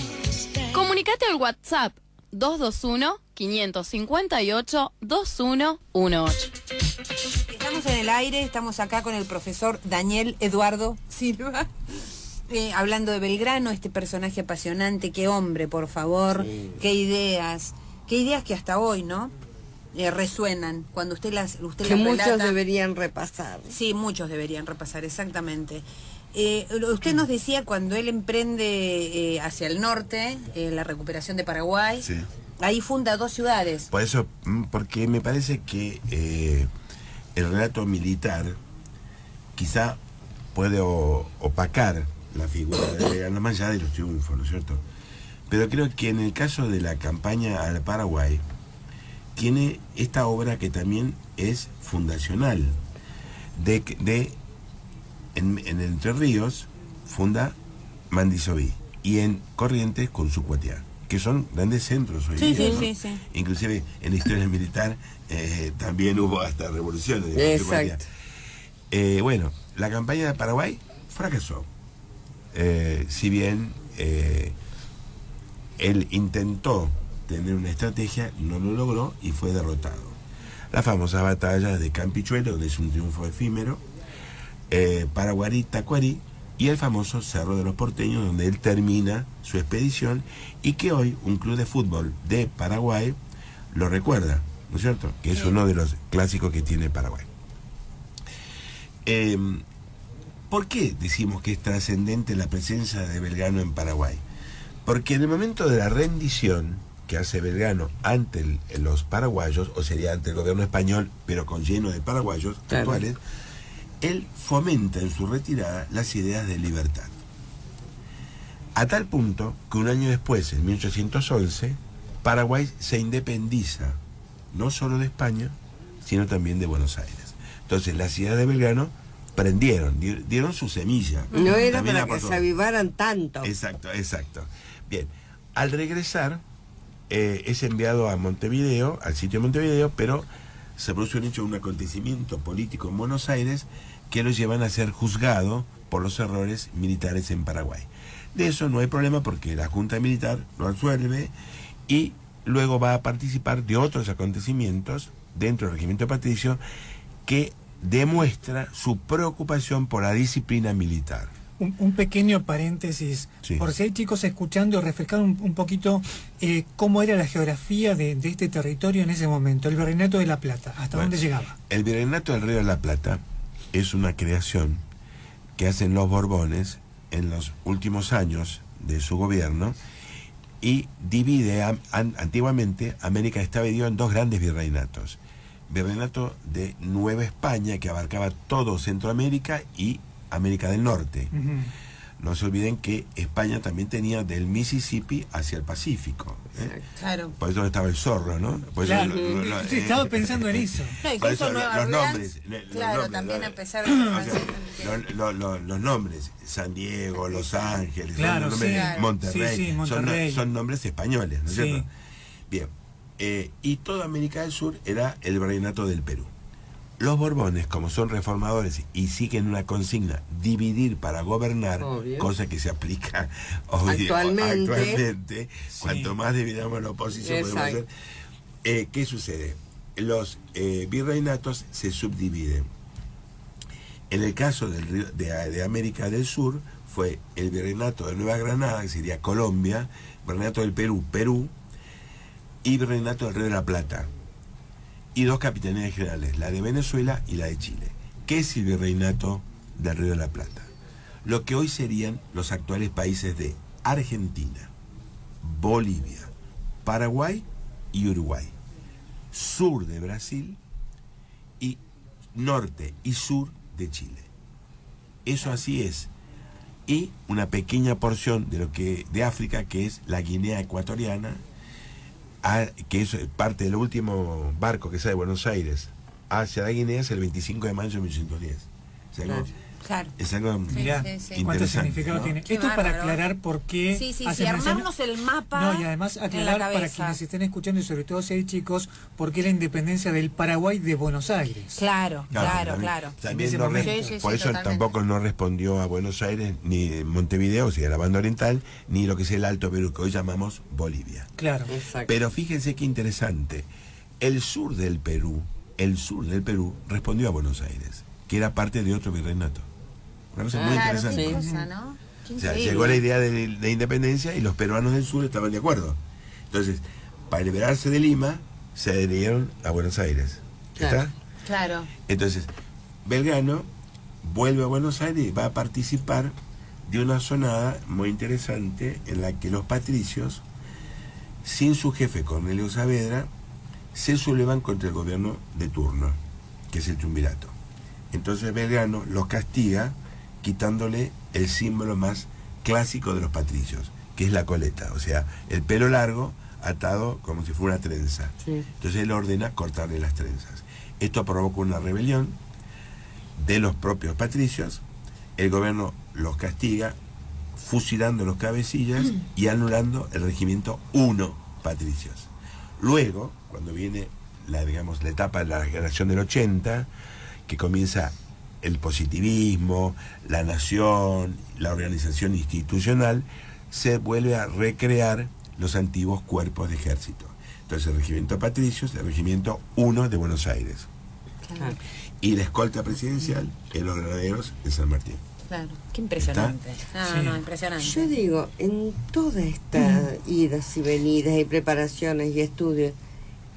Comunicate al WhatsApp 221-558-2118. Estamos en el aire, estamos acá con el profesor Daniel Eduardo Silva, hablando de Belgrano, este personaje apasionante, qué hombre, por favor, sí. Qué ideas que hasta hoy, ¿no? Resuenan cuando usted las que muchos relata. Deberían repasar. Sí, muchos deberían repasar, exactamente. Usted nos decía cuando él emprende hacia el norte, la recuperación de Paraguay, sí. Ahí funda 2 ciudades. Por eso, porque me parece que el relato militar quizá puede opacar la figura de Belgrano más allá de los triunfos, ¿no es cierto? Pero creo que en el caso de la campaña al Paraguay, tiene esta obra que también es fundacional. En Entre Ríos funda Mandisoví y en Corrientes con Sucuatiá, que son grandes centros hoy día, ¿no? Sí. Inclusive en la historia militar también hubo hasta revoluciones. Exacto. Bueno, la campaña de Paraguay fracasó. Si bien él intentó tener una estrategia, no lo logró y fue derrotado. La famosa batalla de Campichuelo, donde es un triunfo efímero, Paraguarí, Tacuarí, y el famoso Cerro de los Porteños, donde él termina su expedición y que hoy un club de fútbol de Paraguay lo recuerda, ¿no es cierto? Que es uno de los clásicos que tiene Paraguay. ¿Por qué decimos que es trascendente la presencia de Belgrano en Paraguay? Porque en el momento de la rendición que hace Belgrano ante los paraguayos, o sería ante el gobierno español, pero con lleno de paraguayos actuales, él fomenta en su retirada las ideas de libertad. A tal punto que un año después, en 1811, Paraguay se independiza, no solo de España, sino también de Buenos Aires. Entonces, las ideas de Belgrano prendieron, dieron su semilla. No era También para que aportó. se avivaran tanto. Exacto. Bien, al regresar es enviado a Montevideo, al sitio de Montevideo, pero se produce un acontecimiento político en Buenos Aires que lo llevan a ser juzgado por los errores militares en Paraguay. De eso no hay problema porque la Junta Militar lo absuelve y luego va a participar de otros acontecimientos dentro del regimiento patricio que demuestra su preocupación por la disciplina militar. Un pequeño paréntesis, Sí. por si hay chicos escuchando, refrescar un poquito cómo era la geografía de este territorio en ese momento, el Virreinato de La Plata, hasta Bueno, dónde llegaba. El Virreinato del Río de la Plata es una creación que hacen los Borbones en los últimos años de su gobierno y divide, antiguamente América estaba dividida en dos grandes virreinatos. Virreinato de Nueva España, que abarcaba todo Centroamérica y América del Norte. Ujú. No se olviden que España también tenía del Mississippi hacia el Pacífico. Claro. Por eso estaba el zorro, ¿no? Por eso Claro. Sí, estaba pensando en eso. No, Por incluso eso Nueva los Orleans, nombres, claro, los nombres, también ¿no? a pesar de que Los nombres, San Diego, Los Ángeles, Claro, son nombres, sí. Claro. Monterrey, Sí, Monterrey. Son nombres españoles, ¿no es Sí. cierto? Bien, y toda América del Sur era el virreinato del Perú. Los Borbones, como son reformadores y siguen una consigna, dividir para gobernar, Obvio. cosa que se aplica Actualmente. Sí. cuanto más dividamos la oposición podemos hacer. Exacto. ¿Qué sucede? Los virreinatos se subdividen. En el caso de América del Sur fue el virreinato de Nueva Granada, que sería Colombia, virreinato del Perú, y virreinato del Río de la Plata. Y dos capitanías generales, la de Venezuela y la de Chile. ¿Qué es el virreinato del Río de la Plata? Lo que hoy serían los actuales países de Argentina, Bolivia, Paraguay y Uruguay. Sur de Brasil y norte y sur de Chile. Eso así es. Y una pequeña porción de África, que es la Guinea Ecuatoriana, que es parte del último barco que sale de Buenos Aires hacia la Guinea, es el 25 de mayo de 1810. O sea, Claro. es algo Mirá, sí. cuánto interesante, significado ¿no? tiene. Qué Esto para bárbaro. aclarar por qué... Sí, sí, hace sí, mención- armarnos el mapa No, y además en la aclarar para cabeza. quienes estén escuchando y sobre todo si hay chicos, por qué la independencia del Paraguay de Buenos Aires. Claro. También En ese no momento. Sí, sí, por sí, eso totalmente. tampoco no respondió a Buenos Aires ni Montevideo, o sea, la banda oriental, ni lo que es el Alto Perú, que hoy llamamos Bolivia. Claro. Exacto. Pero fíjense qué interesante. El sur del Perú respondió a Buenos Aires, que era parte de otro virreinato. Una cosa muy Claro, interesante. qué Sí. cosa, ¿no? Qué O sea, increíble. llegó la idea de independencia y los peruanos del sur estaban de acuerdo. Entonces, para liberarse de Lima, se adherieron a Buenos Aires. Claro. ¿Está? Claro. Entonces, Belgrano vuelve a Buenos Aires y va a participar de una sonada muy interesante en la que los patricios, sin su jefe Cornelio Saavedra, se sublevan contra el gobierno de turno, que es el triunvirato. Entonces Belgrano los castiga quitándole el símbolo más clásico de los patricios, que es la coleta, o sea, el pelo largo atado como si fuera una trenza. Sí. Entonces él ordena cortarle las trenzas. Esto provoca una rebelión de los propios patricios, el gobierno los castiga fusilando los cabecillas y anulando el regimiento 1 patricios. Luego, cuando viene la etapa de la generación del 80, que comienza el positivismo, la nación, la organización institucional, se vuelve a recrear los antiguos cuerpos de ejército. Entonces el regimiento patricios, el regimiento 1 de Buenos Aires. Claro. Y la escolta presidencial en los granaderos de San Martín. Claro. Qué impresionante. Sí. No, impresionante. Yo digo, en toda esta idas y venidas y preparaciones y estudios,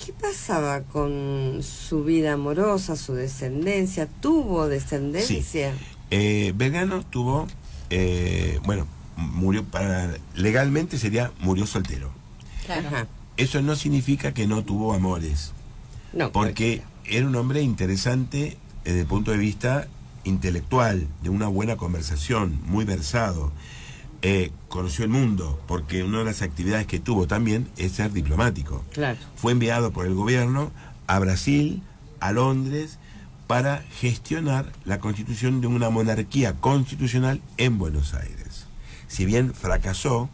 ¿qué pasaba con su vida amorosa, su descendencia? ¿Tuvo descendencia? Belgrano tuvo, murió legalmente murió soltero. Claro. Ajá. Eso no significa que no tuvo amores, No, porque era un hombre interesante desde el punto de vista intelectual, de una buena conversación, muy versado. Conoció el mundo, porque una de las actividades que tuvo también es ser diplomático. claro. Fue enviado por el gobierno a Brasil, a Londres, para gestionar la constitución de una monarquía constitucional en Buenos Aires. Si bien fracasó,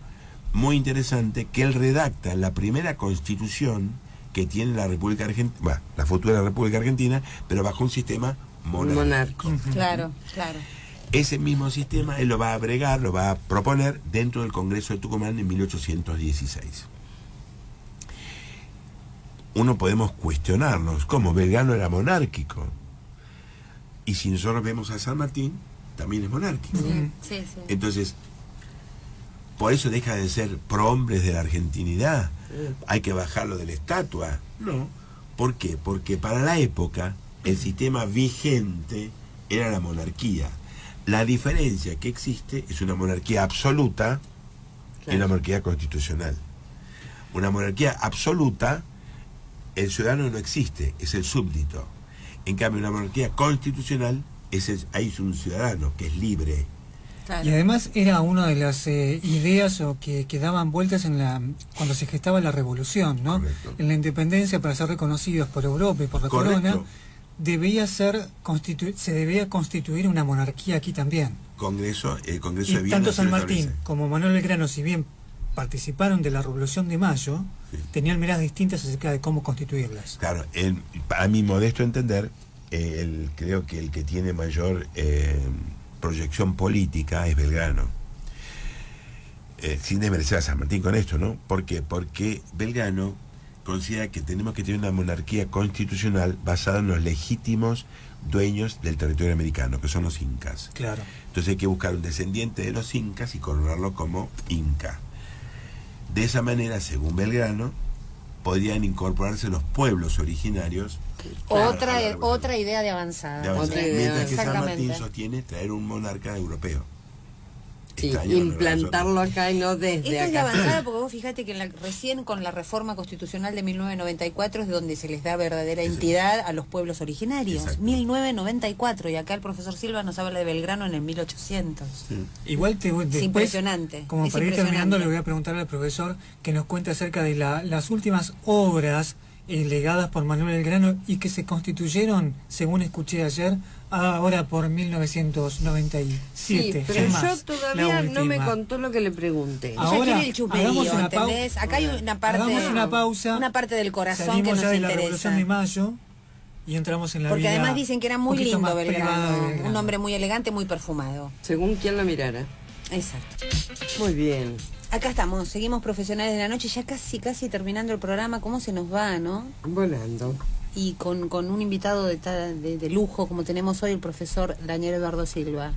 muy interesante que él redacta la primera constitución que tiene la República Argentina, la futura República Argentina, pero bajo un sistema monárquico. Claro, claro. Ese mismo sistema él lo va a agregar, lo va a proponer dentro del Congreso de Tucumán en 1816. Uno podemos cuestionarnos cómo Belgrano era monárquico. Y si nosotros vemos a San Martín, también es monárquico. Sí, sí. Entonces, por eso deja de ser prohombres de la argentinidad. Hay que bajarlo de la estatua. No. ¿Por qué? Porque para la época el sistema vigente era la monarquía. La diferencia que existe es una monarquía absoluta y una monarquía constitucional. Una monarquía absoluta, el ciudadano no existe, es el súbdito. En cambio, una monarquía constitucional, ahí es un ciudadano que es libre. Claro. Y además era una de las ideas que daban vueltas cuando se gestaba la revolución, ¿no? Correcto. En la independencia, para ser reconocidos por Europa y por la Correcto. corona, se debía constituir una monarquía aquí también. El Congreso de Y Viena tanto se San lo Martín establece. como Manuel Belgrano, si bien participaron de la Revolución de Mayo, Sí. tenían miradas distintas acerca de cómo constituirlas. Claro, a mi modesto entender, creo que el que tiene mayor proyección política es Belgrano. Sin desmerecer a San Martín con esto, ¿no? ¿Por qué? Porque Belgrano considera que tenemos que tener una monarquía constitucional basada en los legítimos dueños del territorio americano, que son los incas. Claro. Entonces hay que buscar un descendiente de los incas y coronarlo como inca. De esa manera, según Belgrano, podrían incorporarse los pueblos originarios. Otra idea de avanzada. de avanzar. Otra idea. Mientras que San Exactamente. Martín sostiene traer un monarca europeo. Sí, Extraño, ¿no? implantarlo acá y no desde Esta es de acá. avanzada porque vos fíjate que recién con la reforma constitucional de 1994 es donde se les da verdadera entidad a los pueblos originarios. Exacto. 1994, y acá el profesor Silva nos habla de Belgrano en el 1800. Igual después, impresionante, como es para ir impresionante. terminando, le voy a preguntar al profesor que nos cuente acerca de las últimas obras legadas por Manuel Belgrano y que se constituyeron, según escuché ayer, ahora por 1997. Sí, pero Es yo más, todavía la no me última. contó lo que le pregunté. Ahora, Ella quiere el chusmerío, hagamos una ¿entendés? Acá hay una parte, hagamos una pausa. una parte del corazón que Salimos nos ya de la interesa. Revolución de Mayo y entramos en la Porque vida además dicen que era muy un poquito lindo más privada de Belgrano, Belgrano. un hombre muy elegante, muy perfumado. Según quien lo mirara. Exacto. Muy bien. Acá estamos, seguimos Profesionales de la Noche, ya casi terminando el programa. ¿Cómo se nos va, no? Volando. Y con un invitado de lujo como tenemos hoy, el profesor Daniel Eduardo Silva.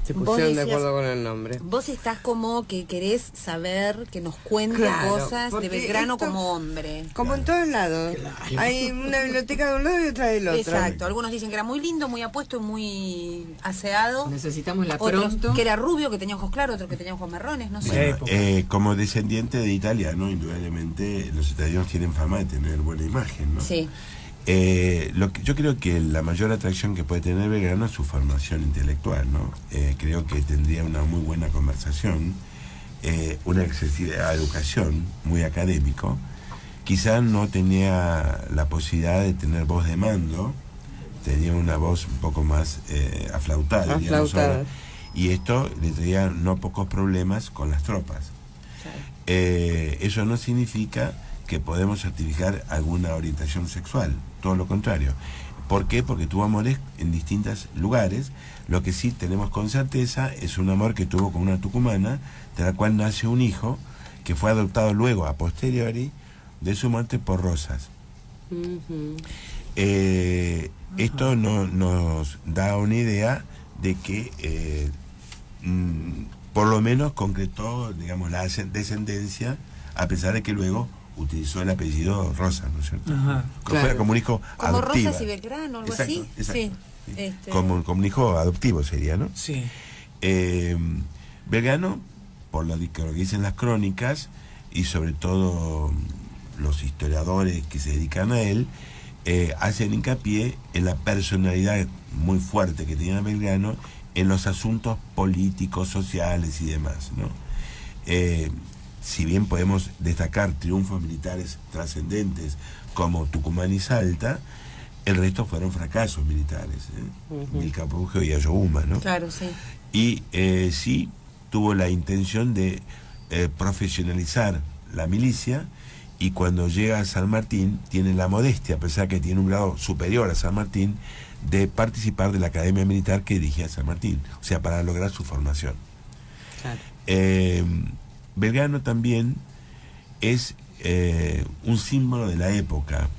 Se Vos pusieron de decías- acuerdo con el nombre. Vos estás como que querés saber, que nos cuente Claro, cosas de porque Belgrano esto- como hombre. Como en todos lados. Hay una biblioteca de un lado y otra del otro. Exacto, algunos dicen que era muy lindo, muy apuesto y muy aseado. Necesitamos la Otros pronto. que era rubio, que tenía ojos claros, otros que tenía ojos marrones, no sé. Sí. Bueno, como descendiente de italiano, indudablemente los italianos tienen fama de tener buena imagen, ¿no? Sí. Yo creo que la mayor atracción que puede tener Belgrano es su formación intelectual, ¿no? Creo que tendría una muy buena conversación, una excesiva educación, muy académico. Quizá no tenía la posibilidad de tener voz de mando, tenía una voz un poco más aflautada, diríamos Aflautada. ahora, y esto le traía no pocos problemas con las tropas. Eso no significa que podemos certificar alguna orientación sexual, todo lo contrario. ¿Por qué? Porque tuvo amores en distintos lugares. Lo que sí tenemos con certeza es un amor que tuvo con una tucumana, de la cual nace un hijo, que fue adoptado luego, a posteriori, de su muerte por Rosas. Ujú. Esto nos da una idea de que por lo menos concretó, digamos, la descendencia, a pesar de que luego utilizó el apellido Rosas, ¿no es cierto? Ajá, Que claro. fuera como un hijo Como adoptivo. Rosas y Belgrano, algo Exacto, así. exacto. Sí. Sí. Como un hijo adoptivo sería, ¿no? Sí. Belgrano, por lo que dicen las crónicas y sobre todo los historiadores que se dedican a él, hacen hincapié en la personalidad muy fuerte que tenía Belgrano en los asuntos políticos, sociales y demás, ¿no? Si bien podemos destacar triunfos militares trascendentes como Tucumán y Salta, El resto fueron fracasos militares, Vilcapugio y Ayohuma, ¿no? Claro, sí. Y sí tuvo la intención de profesionalizar la milicia, y cuando llega a San Martín tiene la modestia, a pesar que tiene un grado superior a San Martín, de participar de la academia militar que dirigía San Martín, o sea, para lograr su formación. Claro. Belgrano también es un símbolo de la época,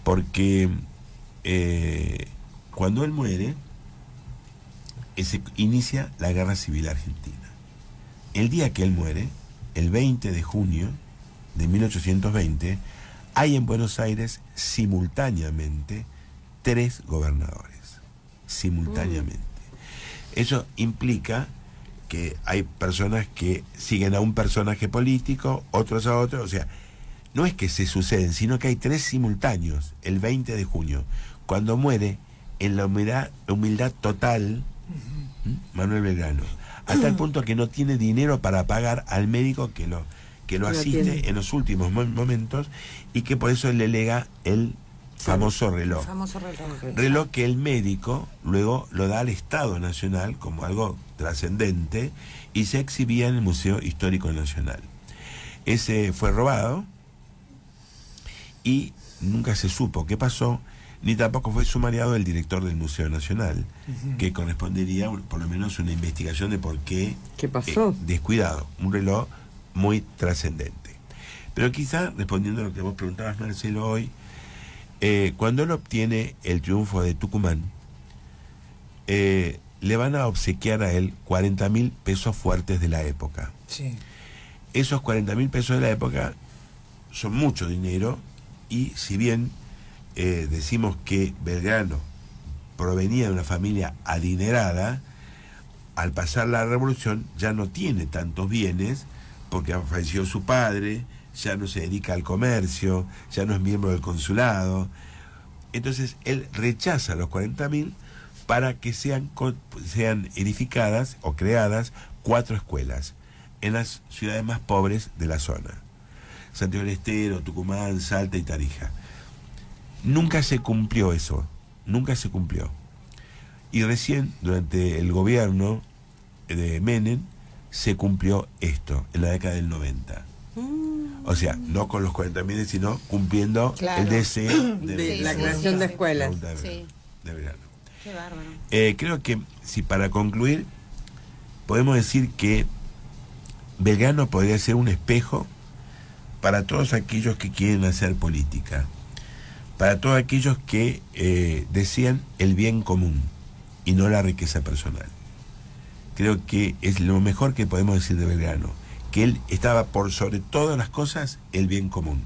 porque cuando él muere, se inicia la Guerra Civil Argentina. El día que él muere, el 20 de junio de 1820, hay en Buenos Aires simultáneamente 3 gobernadores. Simultáneamente. Eso implica que hay personas que siguen a un personaje político, otros a otro, o sea, no es que se suceden, sino que hay 3 simultáneos, el 20 de junio, cuando muere en la humildad total Manuel Belgrano, hasta el punto que no tiene dinero para pagar al médico que lo asiste en los últimos momentos, y que por eso le lega el famoso reloj. Reloj que el médico luego lo da al Estado Nacional como algo trascendente y se exhibía en el Museo Histórico Nacional. Ese fue robado y nunca se supo qué pasó, ni tampoco fue sumariado el director del Museo Nacional, que correspondería por lo menos una investigación de por qué pasó. Descuidado, un reloj muy trascendente. Pero quizá, respondiendo a lo que vos preguntabas, Marcelo, hoy, cuando él obtiene el triunfo de Tucumán, le van a obsequiar a él 40.000 pesos fuertes de la época. Sí. Esos 40.000 pesos de la época son mucho dinero, y si bien decimos que Belgrano provenía de una familia adinerada, al pasar la revolución ya no tiene tantos bienes, porque falleció su padre, ya no se dedica al comercio, ya no es miembro del consulado. Entonces él rechaza los 40.000 para que sean edificadas o creadas 4 escuelas en las ciudades más pobres de la zona: Santiago del Estero, Tucumán, Salta y Tarija. Nunca se cumplió eso, nunca se cumplió. Y recién, durante el gobierno de Menem, se cumplió esto, en la década del 90. O sea, no con los 40.000, sino cumpliendo el deseo de la creación de escuelas. De Belgrano. Qué bárbaro. Creo que, si para concluir, podemos decir que Belgrano podría ser un espejo para todos aquellos que quieren hacer política, para todos aquellos que desean el bien común y no la riqueza personal. Creo que es lo mejor que podemos decir de Belgrano, que él estaba por sobre todas las cosas el bien común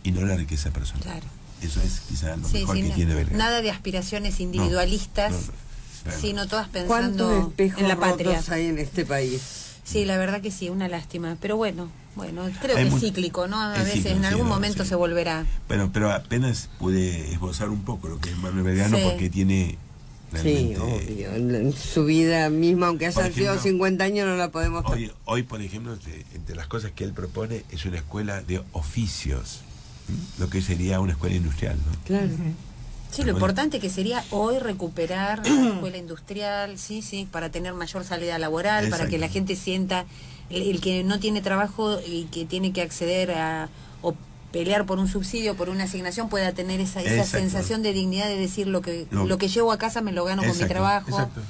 y no la riqueza personal. Claro. Eso es quizás lo mejor que tiene Belgrano. Nada de aspiraciones individualistas, sino todas ¿Cuántos pensando espejos en la patria. rotos hay en este país? Sí, la verdad que sí, una lástima. Pero bueno, creo Hay que es cíclico, ¿no? A es veces, cíclico, en algún sí, momento sí. se volverá. Bueno, pero apenas pude esbozar un poco lo que es Manuel Belgrano, Sí. porque tiene Sí, realmente... obvio. En su vida misma, aunque Por hayan sido ejemplo, 50 años, no la podemos... Hoy, por ejemplo, entre las cosas que él propone es una escuela de oficios, lo que sería una escuela industrial, ¿no? Claro. Sí, lo importante que sería hoy recuperar la escuela industrial, sí, para tener mayor salida laboral, para que la gente sienta, el que no tiene trabajo y que tiene que acceder a o pelear por un subsidio, por una asignación, pueda tener esa sensación de dignidad de decir lo que llevo a casa me lo gano con mi trabajo. Exacto.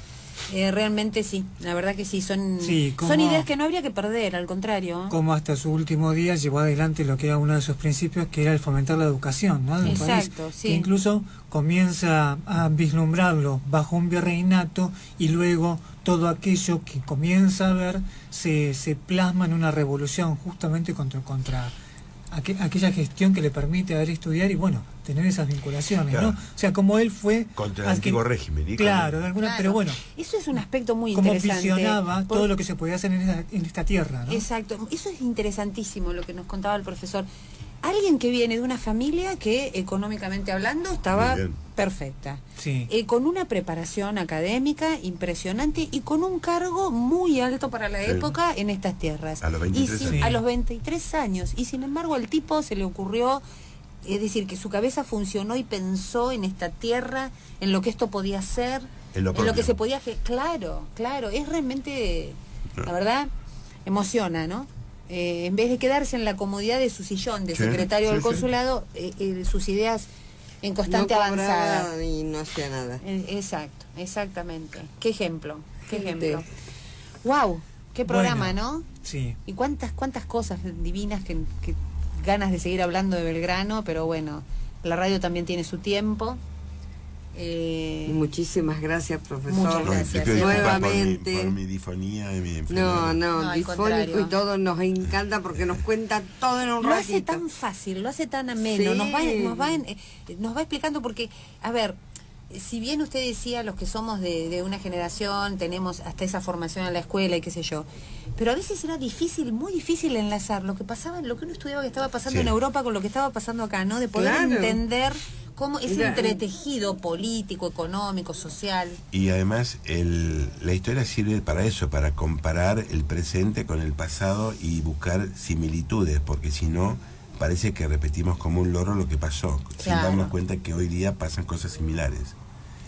Realmente sí, la verdad que sí, son ideas que no habría que perder, al contrario. Como hasta su último día llevó adelante lo que era uno de sus principios, que era el fomentar la educación, ¿no? De un país sí. que incluso comienza a vislumbrarlo bajo un virreinato, y luego todo aquello que comienza a ver se plasma en una revolución justamente contra aquella gestión que le permite a él estudiar y tener esas vinculaciones, Claro. ¿no? O sea, como él fue Contra el antiguo régimen. Claro, de alguna, pero bueno, eso es un aspecto muy como interesante. visionaba todo lo que se podía hacer en esta tierra, ¿no? Exacto, eso es interesantísimo lo que nos contaba el profesor. Alguien que viene de una familia que, económicamente hablando, estaba perfecta, Sí. con una preparación académica impresionante y con un cargo muy alto para la época en estas tierras. A los 23 A los 23 años. Y sin embargo al tipo se le ocurrió Es decir, que su cabeza funcionó y pensó en esta tierra, en lo que esto podía ser, En lo en lo propio. que se podía... Claro, es realmente, la verdad, emociona, ¿no? En vez de quedarse en la comodidad de su sillón de Sí, secretario sí, del sí. consulado, sus ideas en constante no avanzada. cobraba y no hacía nada. Exacto, exactamente. Qué ejemplo, qué Gente. ejemplo. Wow, qué programa, Bueno, ¿no? Sí. Y cuántas cosas divinas que ganas de seguir hablando de Belgrano, pero bueno, la radio también tiene su tiempo. Muchísimas gracias, profesor. Muchas No, gracias. te pido disculpas Nuevamente. por mi difonía y mi No, enfermedad. No, al difónico contrario. y todo nos encanta porque nos cuenta todo en un Lo hace ratito. tan fácil, lo hace tan ameno, Sí. nos va explicando porque, a ver, si bien usted decía, los que somos de una generación, tenemos hasta esa formación en la escuela y qué sé yo, pero a veces era difícil, muy difícil enlazar lo que pasaba, lo que uno estudiaba que estaba pasando Sí. en Europa con lo que estaba pasando acá, ¿no? De poder Claro. entender cómo ese Mira, entretejido político, económico, social. Y además la historia sirve para eso, para comparar el presente con el pasado y buscar similitudes, porque si no, parece que repetimos como un loro lo que pasó, sin Claro. darnos cuenta que hoy día pasan cosas similares.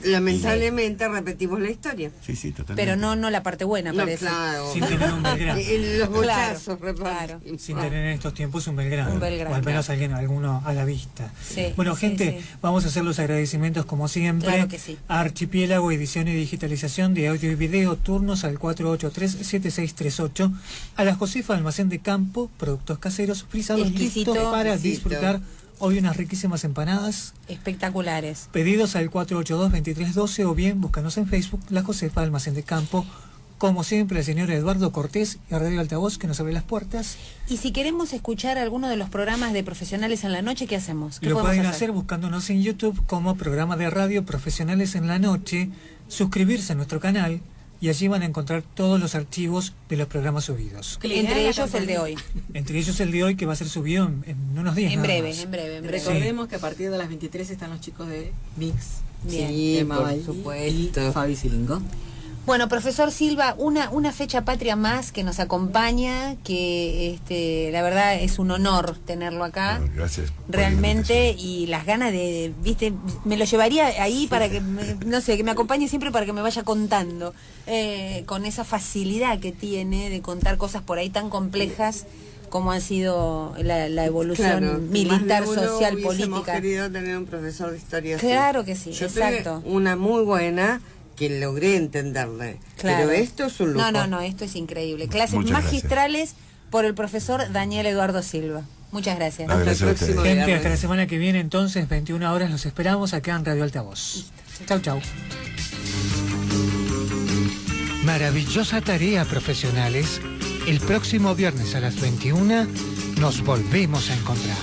Lamentablemente repetimos la historia. Sí, sí, totalmente. Pero no la parte buena, No, parece. claro. Sin tener un Belgrano. Los bochazos, Claro, repartimos. Sin tener en estos tiempos un Belgrano. Un Belgrano, O al menos alguno a la vista. Sí, Bueno, sí, gente, sí. vamos a hacer los agradecimientos como siempre. Claro que sí. A Archipiélago, edición y digitalización de audio y video, turnos al 483-7638. A la Josefa Almacén de Campo, productos caseros, frisados Exquisito. listos para Exquisito. disfrutar. Hoy unas riquísimas empanadas. Espectaculares. Pedidos al 482-2312 o bien búscanos en Facebook, La Josefa Almacén de Campo. Como siempre, el señor Eduardo Cortés y Radio Altavoz que nos abre las puertas. Y si queremos escuchar alguno de los programas de Profesionales en la Noche, ¿qué hacemos? ¿Qué Lo podemos pueden hacer buscándonos en YouTube como programa de radio Profesionales en la Noche, suscribirse a nuestro canal y allí van a encontrar todos los archivos de los programas subidos. Entre ellos el de hoy. Entre ellos el de hoy que va a ser subido en unos días. En nada breve, más. en breve, en breve. Recordemos que a partir de las 23 están los chicos de Mix, Bien. Sí, Emma por Valli supuesto. y Fabi Silingo. Bueno, profesor Silva, una fecha patria más que nos acompaña, que la verdad es un honor tenerlo acá. Bueno, gracias. por la Realmente, invitación. y las ganas de, viste, me lo llevaría ahí para que, no sé, que me acompañe siempre para que me vaya contando, con esa facilidad que tiene de contar cosas por ahí tan complejas como ha sido la evolución Claro, militar, más de uno social, hubiésemos política. querido tener un profesor de historia así. Claro que sí, Yo exacto. tuve una muy buena que logré entenderle. Claro. Pero esto es un lujo. No, esto es increíble. Clases Muchas magistrales por el profesor Daniel Eduardo Silva. Muchas gracias. No, Hasta el gracias a próximo ustedes. Gente, viernes. hasta la semana que viene entonces, 21 horas, los esperamos acá en Radio Altavoz. Chau, chau. Maravillosa tarea, profesionales. El próximo viernes a las 21 nos volvemos a encontrar.